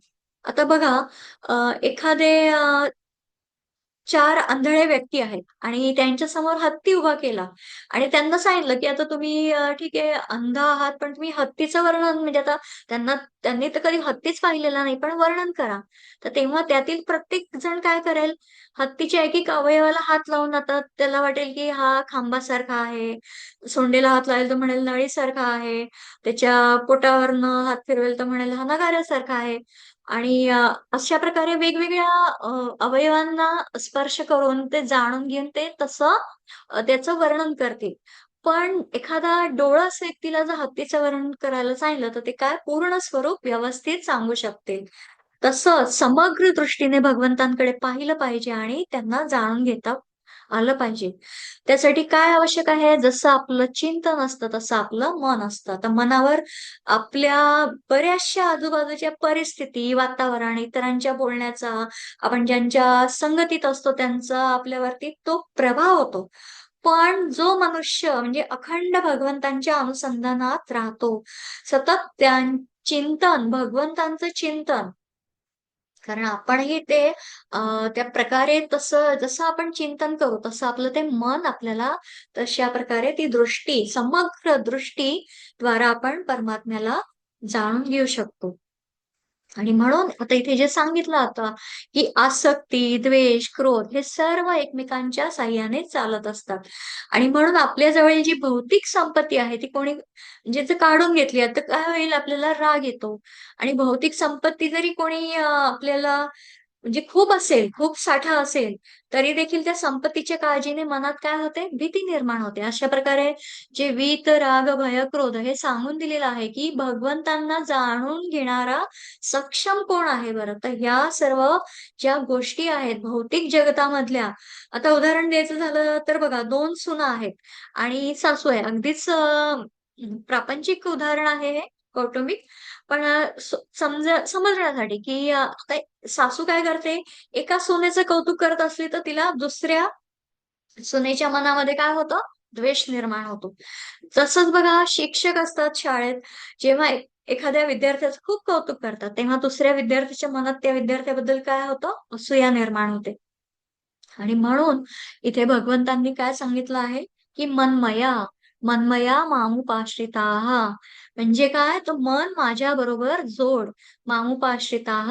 आता बघा, एखादे 4 आंधळे व्यक्ती आहेत आणि त्यांच्या समोर हत्ती उभा केला आणि त्यांना सांगितलं, की आता तुम्ही ठीक आहे अंध आहात, पण तुम्ही हत्तीचं वर्णन म्हणजे आता त्यांनी तर कधी हत्तीच पाहिलेला नाही, पण वर्णन करा. तर तेव्हा त्यातील प्रत्येक जण काय करेल, हत्तीच्या एक-एक अवयवाला हात लावून आता त्याला वाटेल, की हा खांबासारखा आहे. सोंडेला हात लावेल तर म्हणेल नळीसारखा आहे. त्याच्या पोटावरनं हात फिरवेल तर म्हणेल हा नगाऱ्यासारखा आहे. आणि अशा प्रकारे वेगवेगळ्या अवयवांना स्पर्श करून ते जाणून घेऊन ते तसं त्याचं वर्णन करतील. पण एखादा डोळस व्यक्तीला जर हत्तीचं वर्णन करायला सांगितलं, तर ते काय पूर्ण स्वरूप व्यवस्थित सांगू शकतील. तसंच समग्र दृष्टीने भगवंतांकडे पाहिलं पाहिजे आणि त्यांना जाणून घेता आलं पाहिजे. त्यासाठी काय आवश्यक आहे? जसं आपलं चिंतन असतं, तसं आपलं मन असतं. तर मनावर आपल्या बऱ्याचशा आजूबाजूच्या परिस्थिती, वातावरण, इतरांच्या बोलण्याचा, आपण ज्यांच्या संगतीत असतो त्यांचा आपल्यावरती तो प्रभाव होतो. पण जो मनुष्य म्हणजे अखंड भगवंतांच्या अनुसंधानात राहतो, सतत चिंतन, भगवंतांचं चिंतन कारण आपणही त्या प्रकारे तसं जसं आपण चिंतन करू, तसं आपलं ते मन आपल्याला तशा प्रकारे ती दृष्टी, समग्र दृष्टीद्वारा आपण परमात्म्याला जाणून घेऊ शकतो. आणि म्हणून आता इथे जे सांगितलं आता, की आसक्ती, द्वेष, क्रोध हे सर्व एकमेकांच्या साहाय्याने चालत असतात. आणि म्हणून आपल्या जवळ जी भौतिक संपत्ती आहे, ती कोणी म्हणजे जर काढून घेतली, तर काय होईल आपल्याला राग येतो. आणि भौतिक संपत्ती जरी कोणी आपल्याला म्हणजे खूप असेल, खूप साठा असेल, तरी देखील त्या संपत्तीच्या काळजीने मनात काय होते? भीती निर्माण होते. अशा प्रकारे जे वीत, राग, भय, क्रोध हे सांगून दिलेलं आहे, की भगवंतांना जाणून घेणारा सक्षम कोण आहे बरं? तर ह्या सर्व ज्या गोष्टी आहेत भौतिक जगतामधल्या, आता उदाहरण द्यायचं झालं तर बघा 2 सुना आहेत आणि सासू आहे. अगदीच प्रापंचिक उदाहरण आहे हे, कौटुंबिक. पण समजण्यासाठी, की आता सासू काय करते, एका सुनेचं कौतुक करत असली, तर तिला दुसऱ्या सुनेच्या मनामध्ये काय होतं? द्वेष निर्माण होतो. तसंच बघा शिक्षक असतात शाळेत, जेव्हा एखाद्या विद्यार्थ्याचं खूप कौतुक करतात, तेव्हा दुसऱ्या विद्यार्थ्याच्या मनात त्या विद्यार्थ्याबद्दल काय होतं? असूया निर्माण होते. आणि म्हणून इथे भगवंतांनी काय सांगितलं आहे, की मन्मया मामुपाश्रिताः म्हणजे काय? तर मन माझ्याबरोबर जोड. मामुपाश्रिताः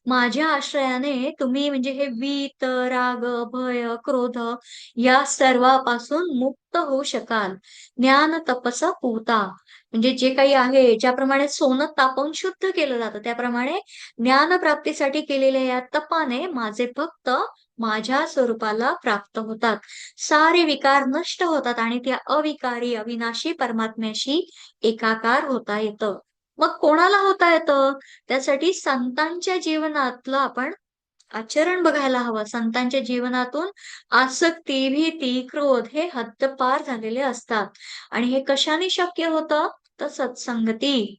माझ्या आश्रयाने तुम्ही म्हणजे हे वीत, राग, भय, क्रोध या सर्वापासून मुक्त होऊ शकाल. ज्ञान तपस पूता म्हणजे जे काही आहे, ज्याप्रमाणे सोनं तापवून शुद्ध केलं जातं, त्याप्रमाणे ज्ञानप्राप्तीसाठी केलेल्या या तपाने माझे भक्त माझ्या स्वरूपाला प्राप्त होतात. सारे विकार नष्ट होतात आणि त्या अविकारी, अविनाशी परमात्म्याशी एकाकार होता येतं. मग कोणाला होता येतं? त्यासाठी संतांच्या जीवनातलं आपण आचरण बघायला हवं. संतांच्या जीवनातून आसक्ती, भीती, क्रोध हे हद्दपार झालेले असतात. आणि हे कशाने शक्य होतं? तर सत्संगती.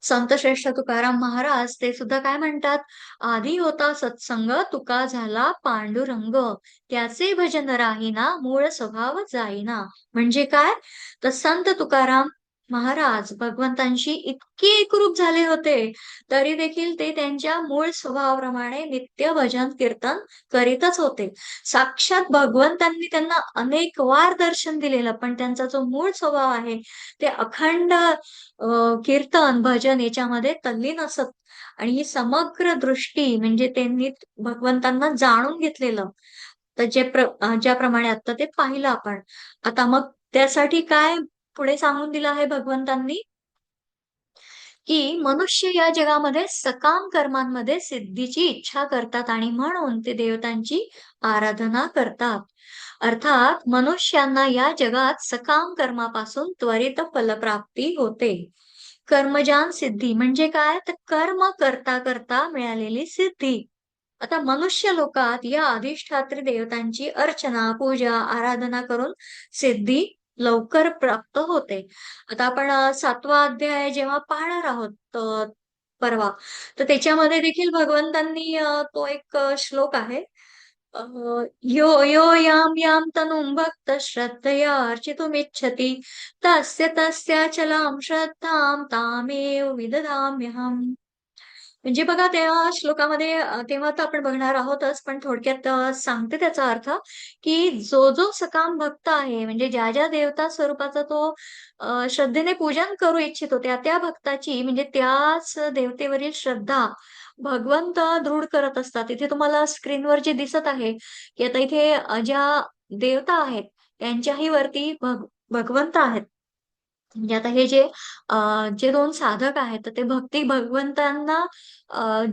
संत श्रेष्ठ तुकाराम महाराज ते सुद्धा काय म्हणतात, आधी होता सत्संग तुका झाला पांडुरंग, त्याचे भजन राहीना मूळ स्वभाव जाईना. म्हणजे काय? तर संत तुकाराम महाराज भगवंतांशी इतके एकरूप झाले होते, तरी देखील ते त्यांच्या मूळ स्वभावाप्रमाणे नित्य भजन कीर्तन करीतच होते. साक्षात भगवंतांनी त्यांना अनेक वार दर्शन दिलेलं, पण त्यांचा जो मूळ स्वभाव आहे, ते अखंड कीर्तन, भजन याच्यामध्ये तल्लीन असत आणि ही समग्र दृष्टी म्हणजे त्यांनी भगवंतांना जाणून घेतलेलं. तर ज्याप्रमाणे आता ते पाहिलं आपण. आता मग त्यासाठी काय पुढे सांगून दिलं आहे भगवंतांनी, की मनुष्य या जगामध्ये सकाम कर्मांमध्ये सिद्धीची इच्छा करतात आणि म्हणून ते देवतांची आराधना करतात. अर्थात मनुष्यांना या जगात सकाम कर्मापासून त्वरित फलप्राप्ती होते. कर्मजान सिद्धी म्हणजे काय? तर कर्म करता करता मिळालेली सिद्धी. आता मनुष्य लोकात या अधिष्ठात्री देवतांची अर्चना, पूजा, आराधना करून सिद्धी लवकर प्राप्त होते. आता आपण 7वा अध्याय जेव्हा पाहणार आहोत परवा, तर त्याच्यामध्ये देखील भगवंतांनी तो एक श्लोक आहे. अ, यो यो यां यां तनुं भक्त श्रद्धया अर्चितुमिच्छति तस्य तस्याचलां श्रद्धां तामेव विदधाम्यहम्. म्हणजे बघा त्या श्लोकामध्ये तेव्हा तर आपण बघणार आहोतच, पण थोडक्यात सांगते त्याचा अर्थ, की जो जो सकाम भक्त आहे, म्हणजे ज्या ज्या देवता स्वरूपाचा तो श्रद्धेने पूजन करू इच्छितो, त्या त्या भक्ताची म्हणजे त्याच देवतेवरील श्रद्धा भगवंत दृढ करत असतात. इथे तुम्हाला स्क्रीनवर जे दिसत आहे, की आता इथे ज्या देवता आहेत, त्यांच्याही वरती भगवंत आहेत. म्हणजे आता हे जे 2 साधक आहेत, तर ते भक्ती भगवंतांना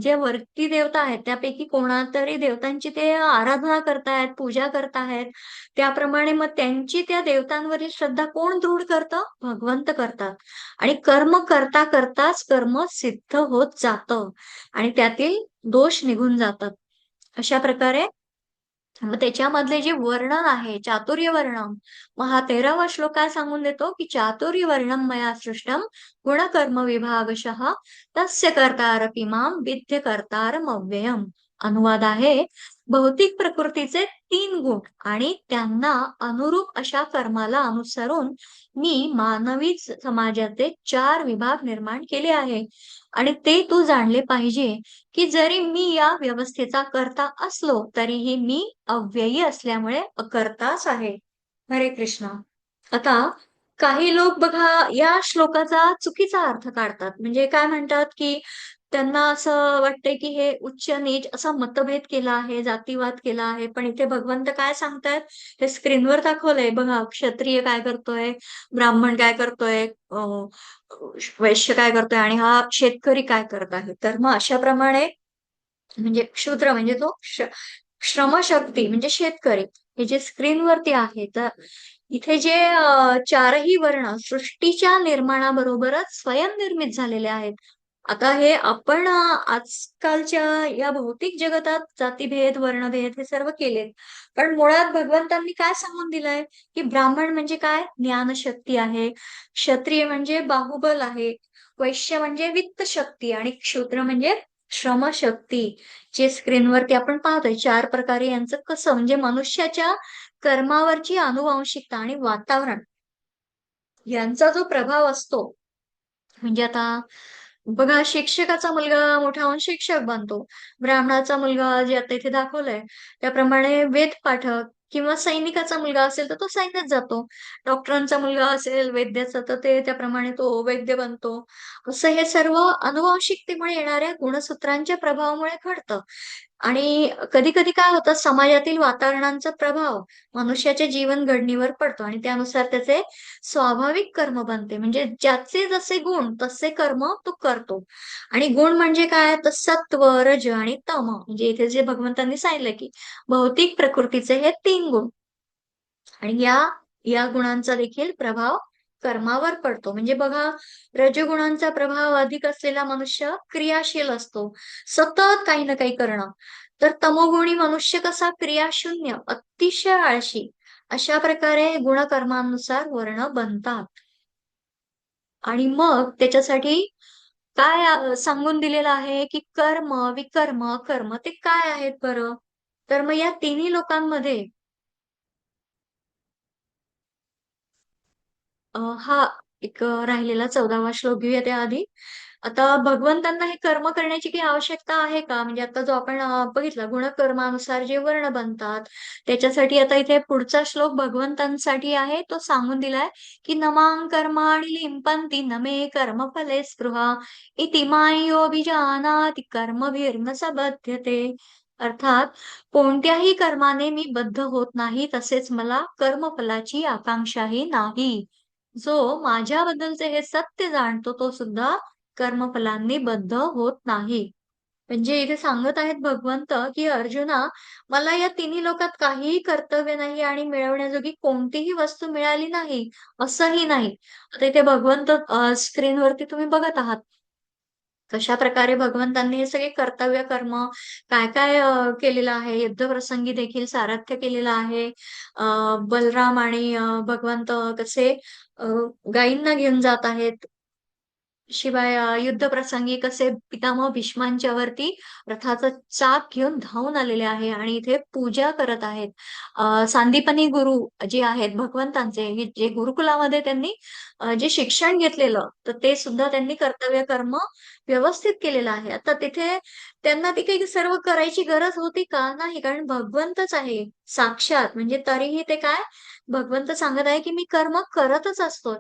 जे वरती देवता आहेत, त्यापैकी कोणातरी देवतांची ते आराधना करतायत, पूजा करताहेत. त्याप्रमाणे मग त्यांची त्या देवतांवरील श्रद्धा कोण दृढ करतं? भगवंत करतात. आणि कर्म करता करताच कर्म सिद्ध होत जातं आणि त्यातील दोष निघून जातात. अशा प्रकारे मग त्याच्यामधले जे वर्णन आहे, चातुर्य वर्णम, मग हा 13वा श्लोक काय सांगून देतो, की चातुर्य वर्णम मया सृष्टम गुणकर्म विभागशः तस्य कर्तारपि मां विद्य कर्तारमव्ययम्. अनुवाद आहे, भौतिक प्रकृतीचे 3 गुण आणि त्यांना अनुरूप अशा कर्माला अनुसरून मी मानवी समाजाचे 4 विभाग निर्माण केले आहे आणि ते तू जाणले पाहिजे, की जरी मी या व्यवस्थेचा कर्ता असलो, तरीही मी अव्ययी असल्यामुळे अकर्ताच आहे. हरे कृष्ण. आता काही लोक बघा या श्लोकाचा चुकीचा अर्थ काढतात. म्हणजे काय म्हणतात, की त्यांना असं वाटतंय, की हे उच्च-नीच असा मतभेद केला आहे, जातीवाद केला आहे. पण इथे भगवंत काय सांगतायत, हे स्क्रीनवर दाखवलंय बघा. क्षत्रिय काय करतोय, ब्राह्मण काय करतोय, वैश्य काय करतोय आणि हा शेतकरी काय करत आहे. तर मग अशाप्रमाणे म्हणजे शूद्र म्हणजे तो श्रमशक्ती म्हणजे शेतकरी हे जे स्क्रीनवरती आहे तर इथे जे चारही वर्ण सृष्टीच्या निर्माणाबरोबरच स्वयंनिर्मित झालेले आहेत. आता हे आपण आजकालच्या या भौतिक जगतात जातीभेद, वर्णभेद हे सर्व केलेत. पण मुळात भगवंतांनी काय सांगून दिलंय, की ब्राह्मण म्हणजे काय? ज्ञानशक्ती आहे. क्षत्रिय म्हणजे बाहुबल आहे. वैश्य म्हणजे वित्त शक्ती आणि शूद्र म्हणजे श्रमशक्ती. जे स्क्रीनवरती आपण पाहतोय 4 प्रकारे यांचं कसं म्हणजे मनुष्याच्या कर्मावरची आनुवंशिकता आणि वातावरण यांचा जो प्रभाव असतो, म्हणजे आता बघा शिक्षकाचा मुलगा मोठा होऊन शिक्षक बनतो. ब्राह्मणाचा मुलगा जे आता इथे दाखवलंय, त्याप्रमाणे वेदपाठक किंवा सैनिकाचा मुलगा असेल तर तो सैन्यात जातो. डॉक्टरांचा मुलगा असेल वैद्याचा तर ते त्याप्रमाणे तो वैद्य बनतो. असं हे सर्व आनुवंशिकतेमुळे येणाऱ्या गुणसूत्रांच्या प्रभावामुळे घडतं. आणि कधी-कधी काय होतं समाजातील वातावरणांचा प्रभाव मनुष्याच्या जीवन घडणीवर पडतो आणि त्यानुसार त्याचे स्वाभाविक कर्म बनते. म्हणजे ज्याचे जसे गुण तसे कर्म तो करतो. आणि गुण म्हणजे काय? तर सत्व, रज आणि तम. म्हणजे इथे जे भगवंतांनी सांगितलं, की भौतिक प्रकृतीचे हे 3 गुण आणि या गुणांचा देखील प्रभाव कर्मावर पडतो. म्हणजे बघा, रजगुणांचा प्रभाव अधिक असलेला मनुष्य क्रियाशील असतो. सतत काही ना काही करणं. तर तमोगुणी मनुष्य कसा क्रियाशून्य, अतिशय आळशी. अशा प्रकारे गुणकर्मानुसार वर्ण बनतात. आणि मग त्याच्यासाठी काय सांगून दिलेलं आहे, की कर्म, विकर्म, कर्म ते काय आहेत बरं? तर मग या तिन्ही लोकांमध्ये हा एक राहिलेला 14वा श्लोक घेऊया त्याआधी. आता भगवंतांना हे कर्म करण्याची काही आवश्यकता आहे का? म्हणजे आता जो आपण बघितला गुणकर्मानुसार जे वर्ण बनतात, त्याच्यासाठी आता इथे पुढचा श्लोक भगवंतांसाठी आहे. तो सांगून दिलाय, की "नमां कर्माणि लिम्पन्ति न मे कर्मफले स्पृहा इति माय्योऽभिजानाति कर्मभिर्न स बध्यते." अर्थात कोणत्याही कर्माने मी बद्ध होत नाही, तसेच मला कर्मफलाची आकांक्षाही नाही. जो माझ्याबद्दलचे हे सत्य जाणतो तो सुद्धा कर्मफलांनी बद्ध होत नाही. म्हणजे इथे सांगत आहेत भगवंत, की अर्जुना मला या तिन्ही लोकात काहीही कर्तव्य नाही आणि मिळवण्याजोगी कोणतीही वस्तू मिळाली नाही, असंही नाही. आता इथे भगवंत स्क्रीनवरती तुम्ही बघत आहात. कशाप्रकारे भगवंतांनी हे सगळे कर्तव्य कर्म काय-काय केलेलं आहे. युद्धप्रसंगी देखील सारथ्य केलेलं आहे. बलराम आणि भगवंत कसे अ, गायींना घेऊन जात आहेत. शिवाय युद्धप्रसंगी कसे पितामह भीष्मांच्या वरती रथाचं चाक घेऊन धावून आलेले आहे आणि इथे पूजा करत आहेत. सांदीपनी गुरु जे आहेत भगवंतांचे, जे गुरुकुलामध्ये त्यांनी जे शिक्षण घेतलेलं, तर ते सुद्धा त्यांनी कर्तव्य कर्म व्यवस्थित केलेलं आहे. आता तिथे त्यांना ती काही सर्व करायची गरज होती का? नाही, कारण भगवंतच आहे साक्षात. म्हणजे तरीही ते काय, भगवंत सांगत आहे की मी कर्म करतच असतो.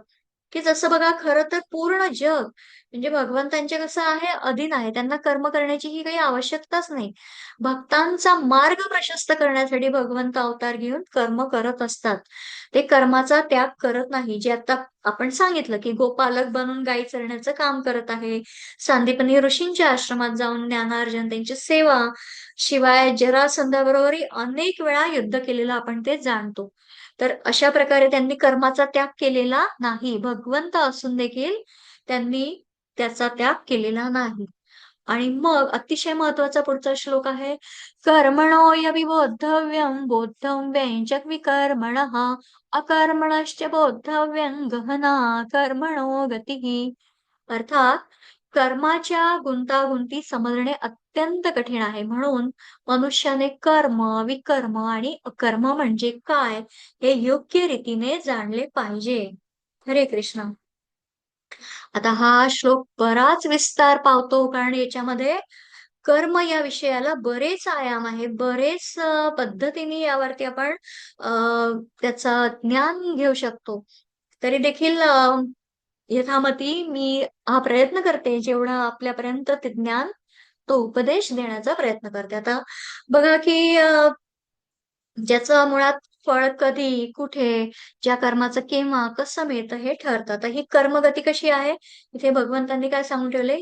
की जसं बघा, खरं तर पूर्ण जग म्हणजे भगवंतांचे कसं आहे, अधीन आहे. त्यांना कर्म करण्याची ही काही आवश्यकताच नाही. भक्तांचा मार्ग प्रशस्त करण्यासाठी भगवंत अवतार घेऊन कर्म करत असतात. ते कर्माचा त्याग करत नाही. जे आता आपण सांगितलं की गोपालक बनून गायी चरण्याचं काम करत आहे. सांदीपनी ऋषींच्या आश्रमात जाऊन ज्ञानार्जन, त्यांची सेवा, शिवाय जरासंधाबरोबरही अनेक वेळा युद्ध केलेलं आपण ते जाणतो. तर अशा प्रकारे त्यांनी कर्माचा त्याग केलेला नाही. भगवंत असून देखील त्यांनी त्याचा त्याग केलेला नाही. आणि मग अतिशय महत्वाचा पुढचा श्लोक आहे, कर्मणो यविबोद्धव्यं बोद्धव्यं च विकर्मणः अकर्मणश्च बोद्धव्यं गहना कर्मणो गतिः. अर्थात कर्माच्या गुंतागुंती समजणे अत्यंत कठीण आहे. म्हणून मनुष्याने कर्म, विकर्म आणि अकर्म म्हणजे काय हे योग्य रीतीने जाणले पाहिजे. हरे कृष्ण. आता हा श्लोक बराच विस्तार पावतो, कारण याच्यामध्ये कर्म या विषयाला बरेच आयाम आहे, बरेच पद्धतीने यावरती आपण त्याचा ज्ञान घेऊ शकतो. तरी देखील यथामती मी हा प्रयत्न करते, जेवढा आपल्यापर्यंत ते ज्ञान, तो उपदेश देण्याचा प्रयत्न करते. आता बघा की ज्याचं मुळात फळ कधी, कुठे, ज्या कर्माचं केव्हा, कसं मिळतं हे ठरतं. तर ही कर्मगती कशी आहे? इथे भगवंतांनी काय सांगून ठेवले?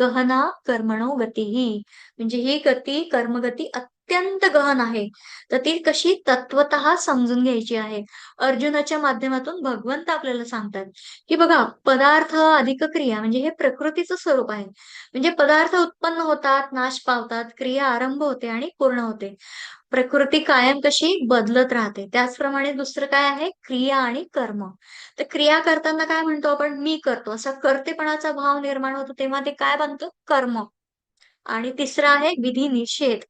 गहना कर्मणो गतीही. म्हणजे ही गती, कर्मगती अत्यंत गहन आहे. तर ती कशी तत्वतः समजून घ्यायची आहे. अर्जुनाच्या माध्यमातून भगवंत आपल्याला सांगतात, की बघा, पदार्थ अधिक क्रिया म्हणजे हे प्रकृतीचं स्वरूप आहे. म्हणजे पदार्थ उत्पन्न होतात, नाश पावतात, क्रिया आरंभ होते आणि पूर्ण होते. प्रकृती कायम कशी बदलत राहते. त्याचप्रमाणे दुसरं काय आहे? क्रिया आणि कर्म. तर क्रिया करताना काय म्हणतो आपण? मी करतो. असा कर्तेपणाचा भाव निर्माण होतो, तेव्हा ते काय बनतं? कर्म. आणि तिसरं आहे विधी निषेध.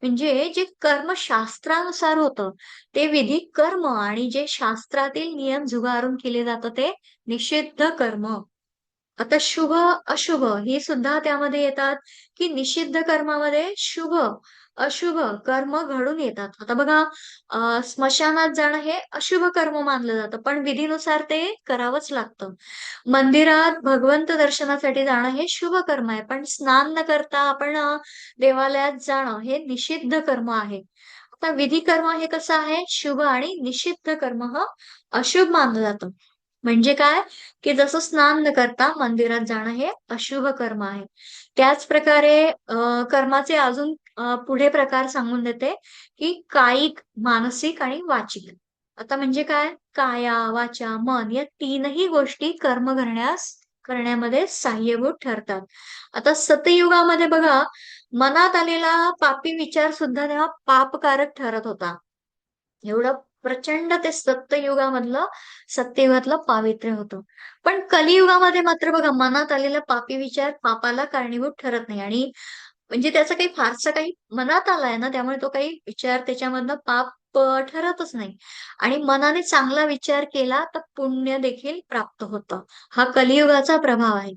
म्हणजे जे कर्म शास्त्रानुसार होतं, ते विधी कर्म, आणि जे शास्त्रातील नियम झुगारून केले जातं ते निषिद्ध कर्म. आता शुभ, अशुभ ही सुद्धा त्यामध्ये येतात, की निषिद्ध कर्मामध्ये शुभ, अशुभ कर्म घडून येतात. आता बघा, स्मशानात जाणं हे अशुभ कर्म मानलं जातं, पण विधीनुसार ते करावंच लागतं. मंदिरात भगवंत दर्शनासाठी जाणं हे शुभ कर्म आहे, पण स्नान न करता आपण देवालयात जाणं हे निषिद्ध कर्म आहे. आता विधी कर्म हे कसं आहे? शुभ, आणि निषिद्ध कर्म ह अशुभ मानलं जातं. म्हणजे काय? की जसं स्नान न करता मंदिरात जाणं हे अशुभ कर्म आहे. त्याच प्रकारे कर्माचे अजून पुढे प्रकार सांगून देते, की कायिक, मानसिक आणि वाचिक. आता म्हणजे काय? काया, वाचा, मन या तीनही गोष्टी कर्म करण्यामध्ये सहाय्यभूत ठरतात. आता सतयुगामध्ये बघा, मनात आलेला पापी विचार सुद्धा तेव्हा पापकारक ठरत होता. एवढं प्रचंड ते सत्ययुगातलं पावित्र्य होतं. पण कलियुगामध्ये मात्र बघा, मनात आलेला पापी विचार पापाला कारणीभूत ठरत नाही. आणि म्हणजे त्याचं काही फारसं काही मनात आलाय ना, त्यामुळे तो काही विचार त्याच्यामधनं पाप ठरतच नाही. आणि मनाने चांगला विचार केला तर पुण्य देखील प्राप्त होतं. हा कलियुगाचा प्रभाव आहे.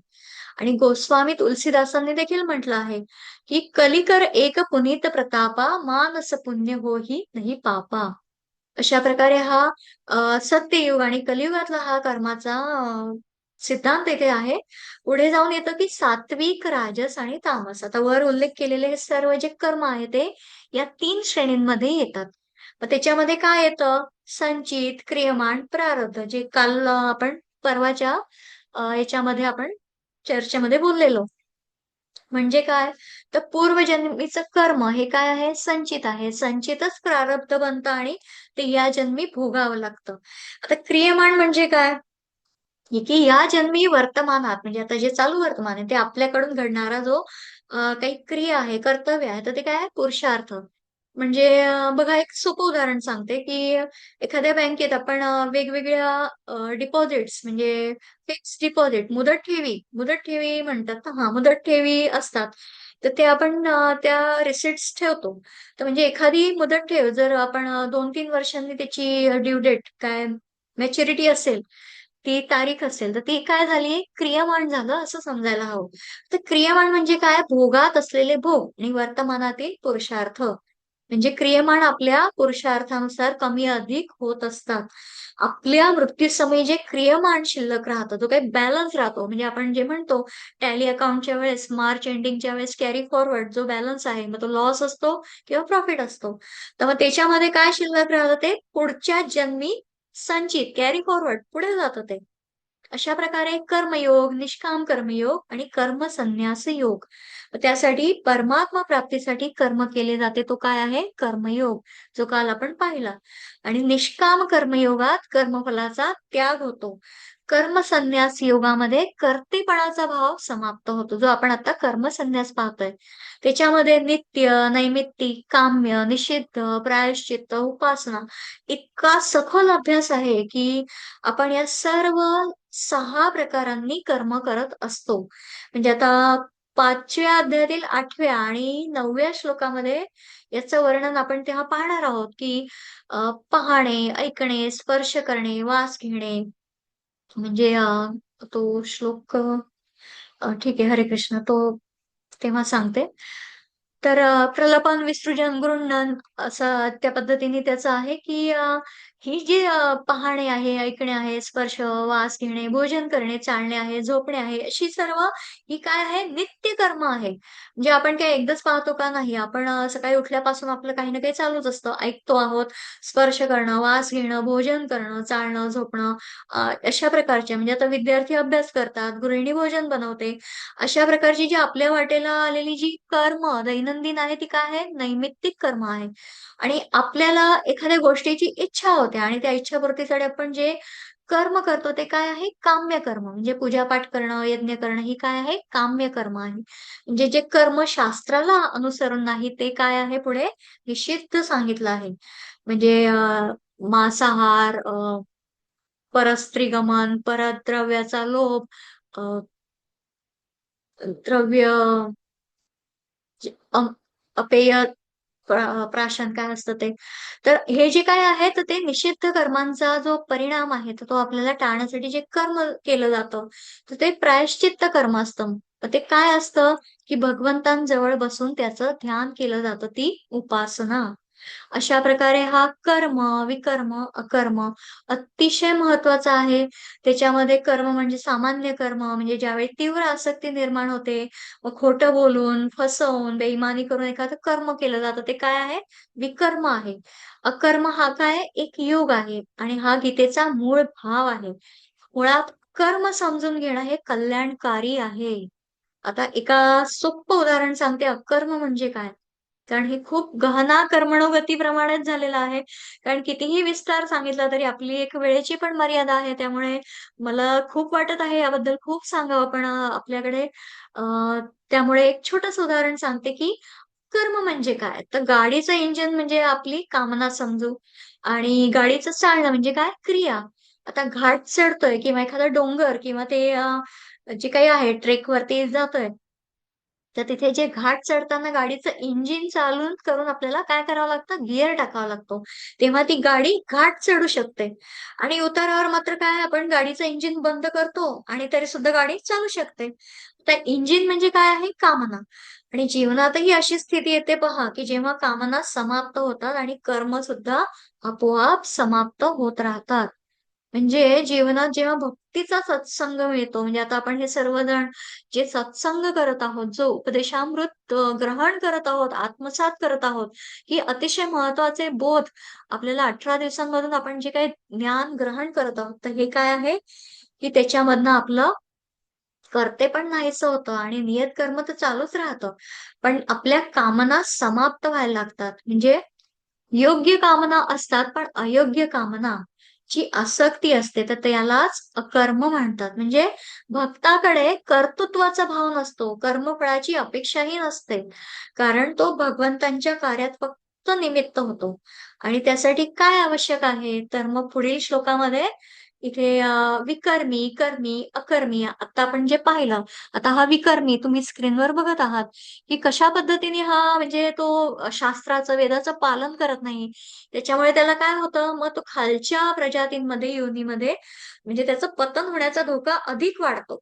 आणि गोस्वामी तुलसीदासांनी देखील म्हटलं आहे, की कलिकर एक पुनीत प्रतापा मानस पुण्य होही नाही पापा. अशा प्रकारे हा सत्ययुग आणि कलियुगातला हा कर्माचा सिद्धांत इथे आहे. पुढे जाऊन येतं की सात्विक, राजस आणि तामस. आता वर उल्लेख केलेले हे सर्व जे कर्म आहे ते या 3 श्रेणींमध्ये येतात. मग त्याच्यामध्ये काय येतं? संचित, क्रियमाण, प्रारब्ध, जे काल आपण परवाच्या याच्यामध्ये आपण चर्चेमध्ये बोललेलो. म्हणजे काय? तर पूर्वजन्मीचं कर्म हे काय आहे? संचित आहे. संचितच प्रारब्ध बनतं आणि ते या जन्मी भोगावं लागतं. आता क्रियमाण म्हणजे काय? की या जन्मी वर्तमानात, म्हणजे आता जे चालू वर्तमान आहे ते आपल्याकडून घडणारा जो काही क्रिया आहे, कर्तव्य आहे, तर ते काय आहे? पुरुषार्थ. म्हणजे बघा एक सोपं उदाहरण सांगते की एखाद्या बँकेत आपण वेगवेगळ्या डिपॉझिट्स म्हणजे फिक्स डिपॉझिट मुदत ठेवी म्हणतात ना, हा मुदत ठेवी असतात. तर ते आपण त्या रिसिट्स ठेवतो. तर म्हणजे एखादी मुदत ठेव जर आपण 2-3 वर्षांनी त्याची ड्यू डेट काय मॅच्युरिटी असेल, ती तारीख असेल, तर ती काय झाली क्रियामान झालं असं समजायला हवं. तर क्रियामान म्हणजे काय भोगात असलेले भोग आणि वर्तमानातील पुरुषार्थ. म्हणजे क्रियमान आपल्या पुरुषार्थानुसार कमी अधिक होत असतात. आपल्या मृत्यूसमयी जे क्रियमान शिल्लक राहतं, जो काही बॅलन्स राहतो, म्हणजे आपण जे म्हणतो टॅली अकाउंटच्या वेळेस, मार्च एंडिंगच्या वेळेस कॅरी फॉरवर्ड जो बॅलन्स आहे, मग तो लॉस असतो किंवा प्रॉफिट असतो. तर मग त्याच्यामध्ये काय शिल्लक राहतं ते पुढच्या जन्मी संचित कॅरी फॉरवर्ड पुढे जातं ते. अशा प्रकारे कर्मयोग, निष्काम कर्मयोग आणि कर्म संन्यास योग. त्यासाठी परमात्मा प्राप्तीसाठी कर्म केले जाते तो काय आहे? कर्मयोग, जो काल आपण पाहिला. आणि निष्काम कर्मयोगात कर्मफलाचा त्याग होतो. कर्म संन्यास योगामध्ये कर्तेपणाचा भाव समाप्त होतो, जो आपण आता कर्म संन्यास पाहतोय. त्याच्यामध्ये नित्य, नैमित्तिक, काम्य, निषिद्ध, प्रायश्चित्त, उपासना इतका सखोल अभ्यास आहे की आपण या सर्व 6 प्रकारांनी कर्म करत असतो. म्हणजे आता 5व्या अध्यायातील 8व्या आणि 9व्या श्लोकामध्ये याचं वर्णन आपण तेव्हा पाहणार आहोत, की पाहणे, ऐकणे, स्पर्श करणे, वास घेणे म्हणजे तो श्लोक ठीक आहे, हरे कृष्ण. तो तेव्हा सांगते. तर प्रलपन, विसृजन, गृह्णन असं त्या पद्धतीने त्याचं आहे, की ही जी पाहणे आहे, ऐकणे आहे, स्पर्श, वास घेणे, भोजन करणे, चालणे आहे, झोपणे आहे, अशी सर्व ही काय आहे? नित्य कर्म आहे. म्हणजे आपण काय एकदाच पाहतो का? नाही. आपण सकाळी उठल्यापासून आपलं काही ना काही चालूच असतं. ऐकतो आहोत, स्पर्श करणं, वास घेणं, भोजन करणं, चालणं, झोपणं अशा प्रकारचे म्हणजे आता विद्यार्थी अभ्यास करतात, गृहिणी भोजन बनवते. अशा प्रकारची जी आपल्या वाटेला आलेली जी कर्म दैनंदिन आहे ती काय आहे? नैमित्तिक कर्म आहे. आणि आपल्याला एखाद्या गोष्टीची इच्छा होते आणि त्या इच्छापूर्तीसाठी आपण जे कर्म करतो ते काय आहे? काम्य कर्म. म्हणजे पूजापाठ करणं, यज्ञ करणं ही काय आहे? काम्य कर्म आहे. म्हणजे जे कर्म शास्त्राला अनुसरून नाही ते काय आहे पुढे निषिद्ध सांगितलं आहे. म्हणजे मांसाहार, परस्त्रीगमन, परद्रव्याचा लोभ, अ, द्रव्य अ, अपेय प्राशन काय असतं ते. तर हे जे काय आहे तर ते निषिद्ध कर्मांचा जो परिणाम आहे तर तो आपल्याला टाळण्यासाठी जे कर्म केलं जातं, तर ते प्रायश्चित्त कर्म असतं. तर ते काय असतं, की भगवंतांजवळ बसून त्याचं ध्यान केलं जातं, ती उपासना. अशा प्रकारे हा कर्म, विकर्म, अकर्म अतिशय महत्वाचा आहे. त्याच्यामध्ये कर्म म्हणजे सामान्य कर्म म्हणजे ज्यावेळी तीव्र आसक्ती निर्माण होते, मग खोटं बोलून, फसवून, बेईमानी करून एखादं कर्म केलं जातं, ते काय आहे? विकर्म आहे. अकर्म हा काय? एक योग आहे आणि हा गीतेचा मूळ भाव आहे. मुळात कर्म समजून घेणं हे कल्याणकारी आहे. आता एका सोप्पं उदाहरण सांगते, अकर्म म्हणजे काय? कारण हे खूप गहना कर्मणो गतीप्रमाणेच झालेलं आहे. कारण कितीही विस्तार सांगितला तरी आपली एक वेळेची पण मर्यादा आहे. त्यामुळे मला खूप वाटत आहे याबद्दल खूप सांगावं, पण आपल्याकडे अ, त्यामुळे एक छोटंसं उदाहरण सांगते, की कर्म म्हणजे काय? तर गाडीचं इंजिन म्हणजे आपली कामना समजू आणि गाडीचं चालणं म्हणजे काय? क्रिया. आता घाट चढतोय किंवा एखादा डोंगर किंवा ते जे काही आहे ट्रेकवरती जातोय, तर तिथे जे घाट चढताना गाडीचं इंजिन चालून करून आपल्याला काय करावं लागतं? गिअर टाकावा लागतो. तेव्हा ती गाडी घाट चढू शकते. आणि उतारावर मात्र काय आपण गाडीचं इंजिन बंद करतो आणि तरी सुद्धा गाडी चालू शकते. तर इंजिन म्हणजे काय आहे? कामना. आणि जीवनातही अशी स्थिती येते पहा, की जेव्हा कामना समाप्त होतात आणि कर्म सुद्धा आपोआप समाप्त होत राहतात. म्हणजे जीवनात जेव्हा भक्तीचा सत्संग मिळतो, म्हणजे आता आपण हे सर्वजण जे सत्संग करत आहोत, जो उपदेशामृत ग्रहण करत आहोत, आत्मसात करत आहोत, ही अतिशय महत्त्वाचे बोध आपल्याला 18 दिवसांमधून आपण जे काही ज्ञान ग्रहण करत आहोत, तर हे काय आहे, की त्याच्यामधनं आपलं कर्ते पण नाहीसं होतं आणि नियत कर्म तर चालूच राहतं. पण आपल्या कामना समाप्त व्हायला लागतात. म्हणजे योग्य कामना असतात, पण अयोग्य कामना ची आसक्ती असते, तर त्यालाच अकर्म म्हणतात. म्हणजे भक्ताकडे कर्तृत्वाचा भाव नसतो, कर्मफळाची अपेक्षाही नसते. कारण तो भगवंतांच्या कार्यात फक्त फक्त निमित्त होतो. आणि त्यासाठी काय आवश्यक आहे? तर मग पुढील श्लोकामध्ये इथे विकर्मी, कर्मी, अकर्मी आता आपण जे पाहिलं, आता हा विकर्मी तुम्ही स्क्रीनवर बघत आहात, की कशा पद्धतीने हा म्हणजे तो शास्त्राचं, वेदाचं पालन करत नाही. त्याच्यामुळे त्याला काय होतं, मग तो खालच्या प्रजातींमध्ये, योनीमध्ये म्हणजे त्याचं पतन होण्याचा धोका अधिक वाढतो.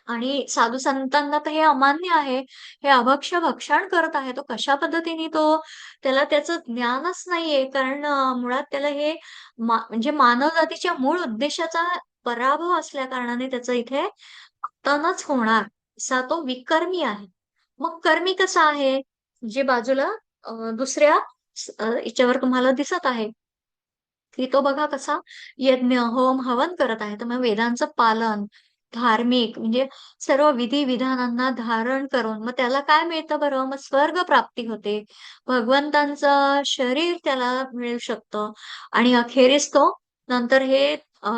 आणि साधू संतांना तर हे अमान्य आहे. हे अभक्ष्य भक्षण करत आहे. तो कशा पद्धतीने त्याला त्याचं ज्ञानच नाहीये. कारण मुळात त्याला हे म्हणजे मानव जातीच्या मूळ उद्देशाचा पराभव असल्या कारणाने त्याचं इथे पतनच होणार, असा तो विकर्मी आहे. मग कर्मी कसा आहे? जे बाजूला दुसऱ्या याच्यावर तुम्हाला दिसत आहे. की तो बघा कसा यज्ञ, होम, हवन करत आहे. तर मग वेदांचं पालन, धार्मिक म्हणजे सर्व विधी-विधानांना धारण करून मग त्याला काय मिळतं बरं? मग स्वर्ग प्राप्ती होते. भगवंतांचं शरीर त्याला मिळू शकतं आणि अखेरीस तो नंतर हे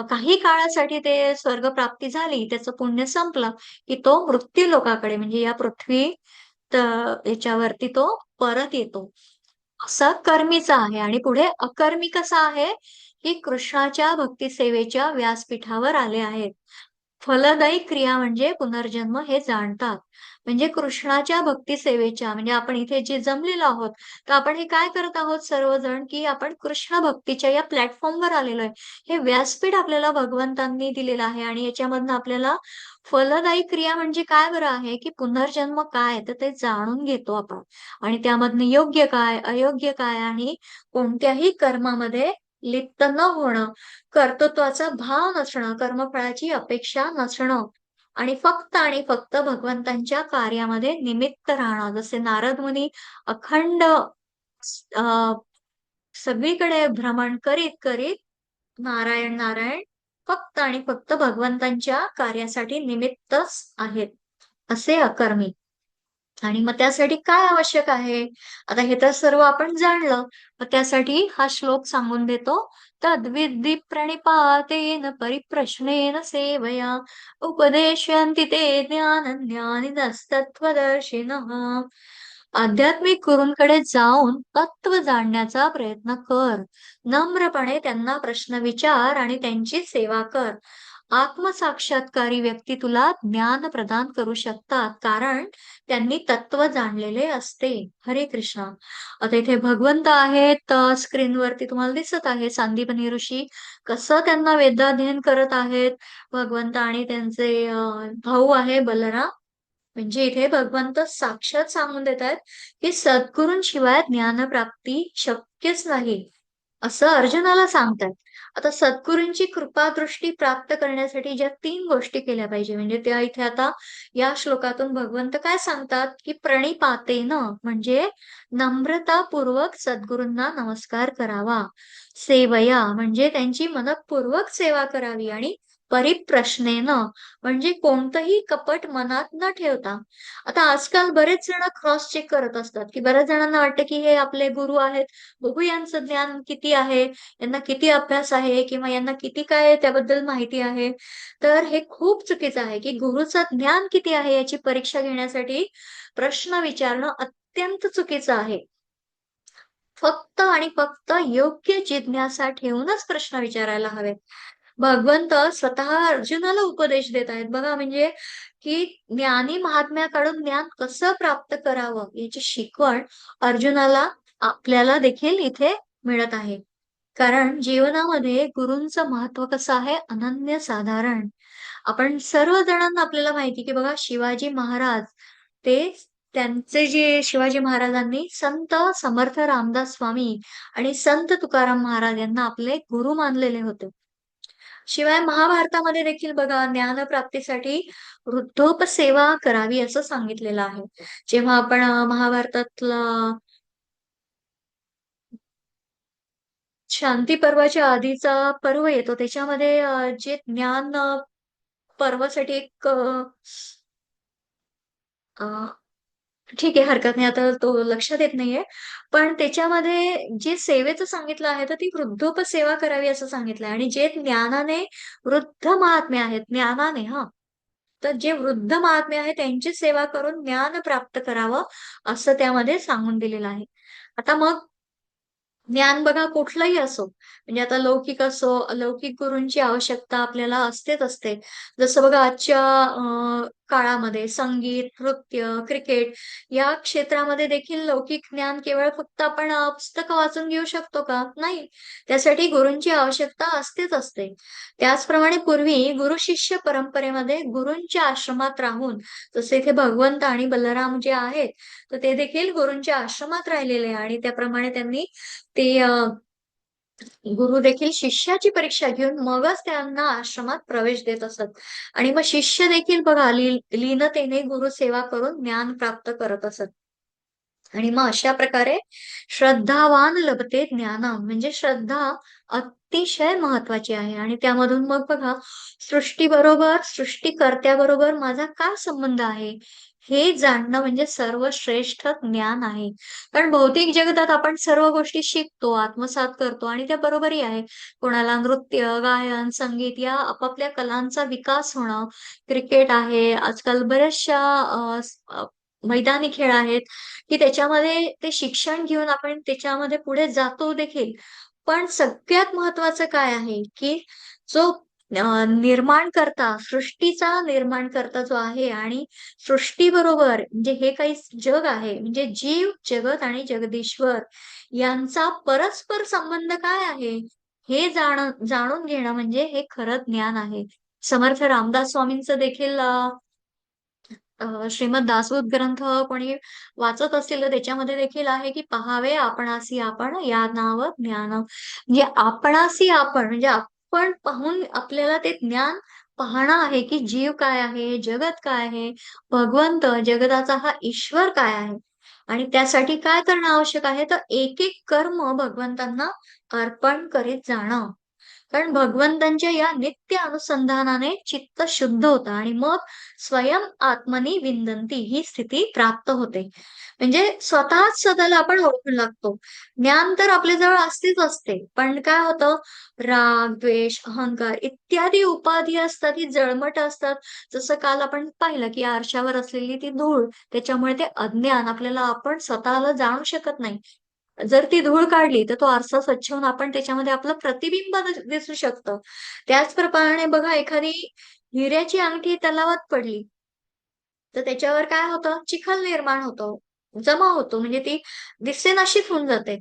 काही काळासाठी ते स्वर्ग प्राप्ती झाली, त्याचं पुण्य संपलं, की तो मृत्यू लोकाकडे म्हणजे या पृथ्वी याच्यावरती तो परत येतो. सकर्मीचा आहे आणि पुढे अकर्मी कसा आहे, की कृष्णाच्या भक्ती सेवेच्या व्यासपीठावर आले आहेत. फलदायी क्रिया म्हणजे पुनर्जन्म हे जाणतात. म्हणजे कृष्णाच्या भक्ती सेवेच्या म्हणजे आपण इथे जे जमलेलो आहोत, तर आपण हे काय करत आहोत सर्वजण, की आपण कृष्ण भक्तीच्या या प्लॅटफॉर्मवर आलेलो आहे. हे व्यासपीठ आपल्याला भगवंतांनी दिलेलं आहे आणि याच्यामधनं आपल्याला फलदायी क्रिया म्हणजे काय बरं आहे, की पुनर्जन्म काय तर ते जाणून घेतो आपण. आणि त्यामधनं योग्य काय, अयोग्य काय आणि कोणत्याही कर्मामध्ये लिप्त न होणं, कर्तृत्वाचा भाव नसणं, कर्मफळाची अपेक्षा नसणं आणि फक्त भगवंतांच्या कार्यामध्ये निमित्त राहणं. जसे नारद मुनी अखंड अ, सगळीकडे भ्रमण करीत नारायण, नारायण फक्त आणि फक्त भगवंतांच्या कार्यासाठी निमित्तच आहेत, असे अकर्मी. आणि मग त्यासाठी काय आवश्यक आहे? आता हे तर सर्व आपण जाणलं. मग त्यासाठी हा श्लोक सांगून देतो. तद्विद्धि प्रणिपातेन परिप्रश्नेन सेवया उपदेशयन्ति ते ज्ञानिनस्तत्त्वदर्शिनः. आध्यात्मिक गुरूंकडे जाऊन तत्व जाणण्याचा प्रयत्न कर. नम्रपणे त्यांना प्रश्न विचार आणि त्यांची सेवा कर. आत्मसाक्षात्कारी व्यक्ती तुला ज्ञान प्रदान करू शकतात कारण त्यांनी तत्व जाणलेले असते. हरे कृष्ण. आता इथे भगवंत आहेत स्क्रीनवरती तुम्हाला दिसत आहे सांदीपनी ऋषी कसं त्यांना वेदाध्ययन करत आहेत. भगवंत आणि त्यांचे भाऊ आहे बलराम. म्हणजे इथे भगवंत साक्षात सांगून देत आहेत की सद्गुरूंशिवाय ज्ञानप्राप्ती शक्यच नाही. असं अर्जुनाला सांगतात. आता सद्गुरूंची कृपादृष्टी प्राप्त करण्यासाठी ज्या 3 गोष्टी केल्या पाहिजे म्हणजे त्या इथे आता या श्लोकातून भगवंत काय सांगतात, की प्रणिपातेन म्हणजे नम्रतापूर्वक सद्गुरूंना नमस्कार करावा. सेवया म्हणजे त्यांची मनःपूर्वक सेवा करावी आणि परिप्रश्नेन म्हणजे कोणतंही कपट मनात न ठेवता. आता आजकाल बरेच जण क्रॉस चेक करत असतात, की बऱ्याच जणांना वाटतं, की हे आपले गुरु आहेत. बघू यांचं ज्ञान किती आहे, यांना किती अभ्यास आहे किंवा यांना किती काय त्याबद्दल माहिती आहे. तर हे खूप चुकीचं आहे, की गुरुचं ज्ञान किती आहे याची परीक्षा घेण्यासाठी प्रश्न विचारणं अत्यंत चुकीचं आहे. फक्त आणि फक्त योग्य जिज्ञासा ठेवूनच प्रश्न विचारायला हवेत. भगवंत स्वतः अर्जुनाला उपदेश देत आहेत. बघा म्हणजे, की ज्ञानी महात्म्याकडून ज्ञान कसं प्राप्त करावं याची शिकवण अर्जुनाला आपल्याला देखील इथे मिळत आहे. कारण जीवनामध्ये गुरूंचं महत्त्व कसं आहे अनन्यसाधारण. आपण सर्व जणांना आपल्याला माहिती, की बघा शिवाजी महाराज ते त्यांचे जे शिवाजी महाराजांनी संत समर्थ रामदास स्वामी आणि संत तुकाराम महाराज यांना आपले गुरु मानलेले होते. शिवाय महाभारतामध्ये देखील बघा ज्ञानप्राप्तीसाठी वृद्धोपसेवा करावी असं सांगितलेलं आहे. जेव्हा आपण महाभारतातला शांती पर्वाच्या आधीचा पर्व येतो त्याच्यामध्ये जे ज्ञान पर्वासाठी एक अ, ठीक आहे, हरकत नाही. आता तो लक्षात येत नाहीये. पण त्याच्यामध्ये जे सेवेचं सांगितलं आहे, तर ती वृद्धोपसेवा करावी असं सांगितलंय आणि जे ज्ञानाने वृद्ध महात्मे आहेत, ज्ञानाने हां. तर जे वृद्ध महात्मे आहेत त्यांची सेवा करून ज्ञान प्राप्त करावं, असं त्यामध्ये सांगून दिलेलं आहे. आता मग ज्ञान बघा कुठलंही असो, म्हणजे आता लौकिक असो, अलौकिक गुरूंची आवश्यकता आपल्याला असतेच असते. जसं बघा आजच्या काळामध्ये संगीत, नृत्य, क्रिकेट या क्षेत्रामध्ये देखील लौकिक ज्ञान केवळ फक्त आपण पुस्तकं वाचून घेऊ शकतो का? नाही. त्यासाठी गुरूंची आवश्यकता असतेच असते. त्याचप्रमाणे पूर्वी गुरु-शिष्य परंपरेमध्ये गुरूंच्या आश्रमात राहून, जसे इथे भगवंत आणि बलराम जे आहेत, तर ते देखील गुरूंच्या आश्रमात राहिलेले आहे आणि त्याप्रमाणे त्यांनी ते गुरु देखील शिष्याची परीक्षा घेऊन मगच त्यांना आश्रमात प्रवेश देत असत आणि मग शिष्य देखील बघा लीनतेने गुरु सेवा करून ज्ञान प्राप्त करत असत. आणि मग अशा प्रकारे श्रद्धावान लभते ज्ञानम म्हणजे श्रद्धा अतिशय महत्वाची आहे आणि त्यामधून मग बघा सृष्टीबरोबर सृष्टीकर्त्याबरोबर माझा काय संबंध आहे हे जाणणं म्हणजे सर्वश्रेष्ठ ज्ञान आहे. कारण भौतिक जगतात आपण सर्व गोष्टी शिकतो, आत्मसात करतो आणि त्या बरोबरही आहे. कोणाला नृत्य, गायन, संगीत या आपापल्या कलांचा विकास होणं, क्रिकेट आहे, आजकाल बऱ्याचशा मैदानी खेळ आहेत, की त्याच्यामध्ये ते शिक्षण घेऊन आपण त्याच्यामध्ये पुढे जातो देखील. पण सगळ्यात महत्वाचं काय आहे, की जो निर्माणकर्ता, सृष्टीचा निर्माणकर्ता जो आहे आणि सृष्टीबरोबर म्हणजे हे काही जग आहे, म्हणजे जीव, जगत आणि जगदीश्वर यांचा परस्पर संबंध काय आहे, हे जाणून घेणं म्हणजे हे खरं ज्ञान आहे. समर्थ रामदास स्वामींचं देखील श्रीमद दासबोध ग्रंथ कोणी वाचत असेल तर त्याच्यामध्ये देखील आहे की पहावे आपणासी आपण या नाव ज्ञान म्हणजे आपणासी आपण म्हणजे आपण पाहून आपल्याला ते ज्ञान पाहणं आहे की जीव काय आहे, जगत काय आहे, भगवंत जगताचा हा ईश्वर काय आहे आणि त्यासाठी काय करणं आवश्यक आहे तर एक एक कर्म भगवंतांना अर्पण करीत जाणं. कारण भगवंतांच्या या नित्य अनुसंधानाने चित्त शुद्ध होतं आणि मग स्वयं आत्मनी विंदंती ही स्थिती प्राप्त होते. म्हणजे स्वतःच स्वतःला आपण ओळखू लागतो. ज्ञान तर आपल्याजवळ असतेच असते. पण काय होतं राग, द्वेष, अहंकार इत्यादी उपाधी असतात, ही जळमट असतात. जसं काल आपण पाहिलं की आरशावर असलेली ती धूळ त्याच्यामुळे ते अज्ञान आपल्याला आपण स्वतःला जाणू शकत नाही. जर ती धूळ काढली तर तो आरसा स्वच्छ होऊन आपण त्याच्यामध्ये आपलं प्रतिबिंब दिसू शकतं. त्याचप्रमाणे बघा एखादी हिऱ्याची अंगठी तलावात पडली, तर त्याच्यावर काय होतं? चिखल निर्माण होतो, जमा होतो म्हणजे ती दिसेनाशीच होऊन जाते.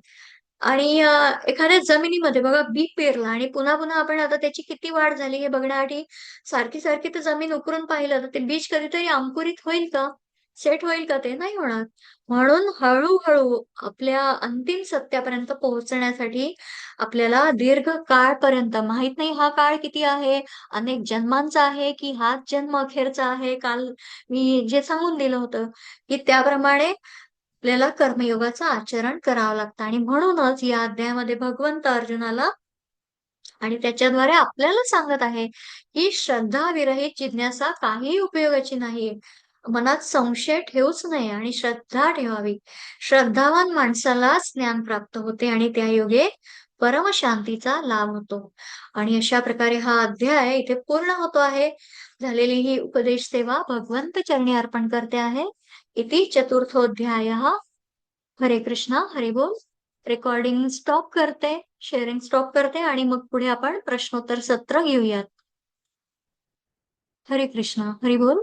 आणि एखाद्या जमिनीमध्ये बघा बी पेरलं आणि पुन्हा-पुन्हा आपण आता त्याची किती वाढ झाली हे बघण्यासाठी सारखी-सारखी तर जमीन उकरून पाहिलं तर ते बीज कधीतरी अंकुरित होईल का? सेट होईल का ते? नाही होणार. म्हणून हळू आपल्या अंतिम सत्यापर्यंत पोहोचण्यासाठी आपल्याला दीर्घ काळपर्यंत माहित नाही हा काळ किती आहे, अनेक जन्मांचा आहे, की हाच जन्म अखेरचा आहे. काल मी जे सांगून दिलं होतं, की त्याप्रमाणे आपल्याला कर्मयोगाचं आचरण करावं लागतं आणि म्हणूनच या अध्यायामध्ये भगवंत अर्जुनाला आणि त्याच्याद्वारे आपल्याला सांगत आहे, की श्रद्धा विरहित जिज्ञासा काहीही उपयोगाची नाहीये. मनात संशय ठेवूच नये आणि श्रद्धा ठेवावी. श्रद्धावान माणसालाच ज्ञान प्राप्त होते आणि त्यायोगे परमशांतीचा लाभ होतो. आणि अशा प्रकारे हा अध्याय इथे पूर्ण होतो आहे. झालेली ही उपदेश सेवा भगवंत चरणी अर्पण करते आहे. इति चतुर्थोऽध्यायः. हरे कृष्णा, हरी बोल. रेकॉर्डिंग स्टॉप करते, शेअरिंग स्टॉप करते आणि मग पुढे आपण प्रश्नोत्तर सत्र घेऊयात. हरे कृष्णा, हरी बोल.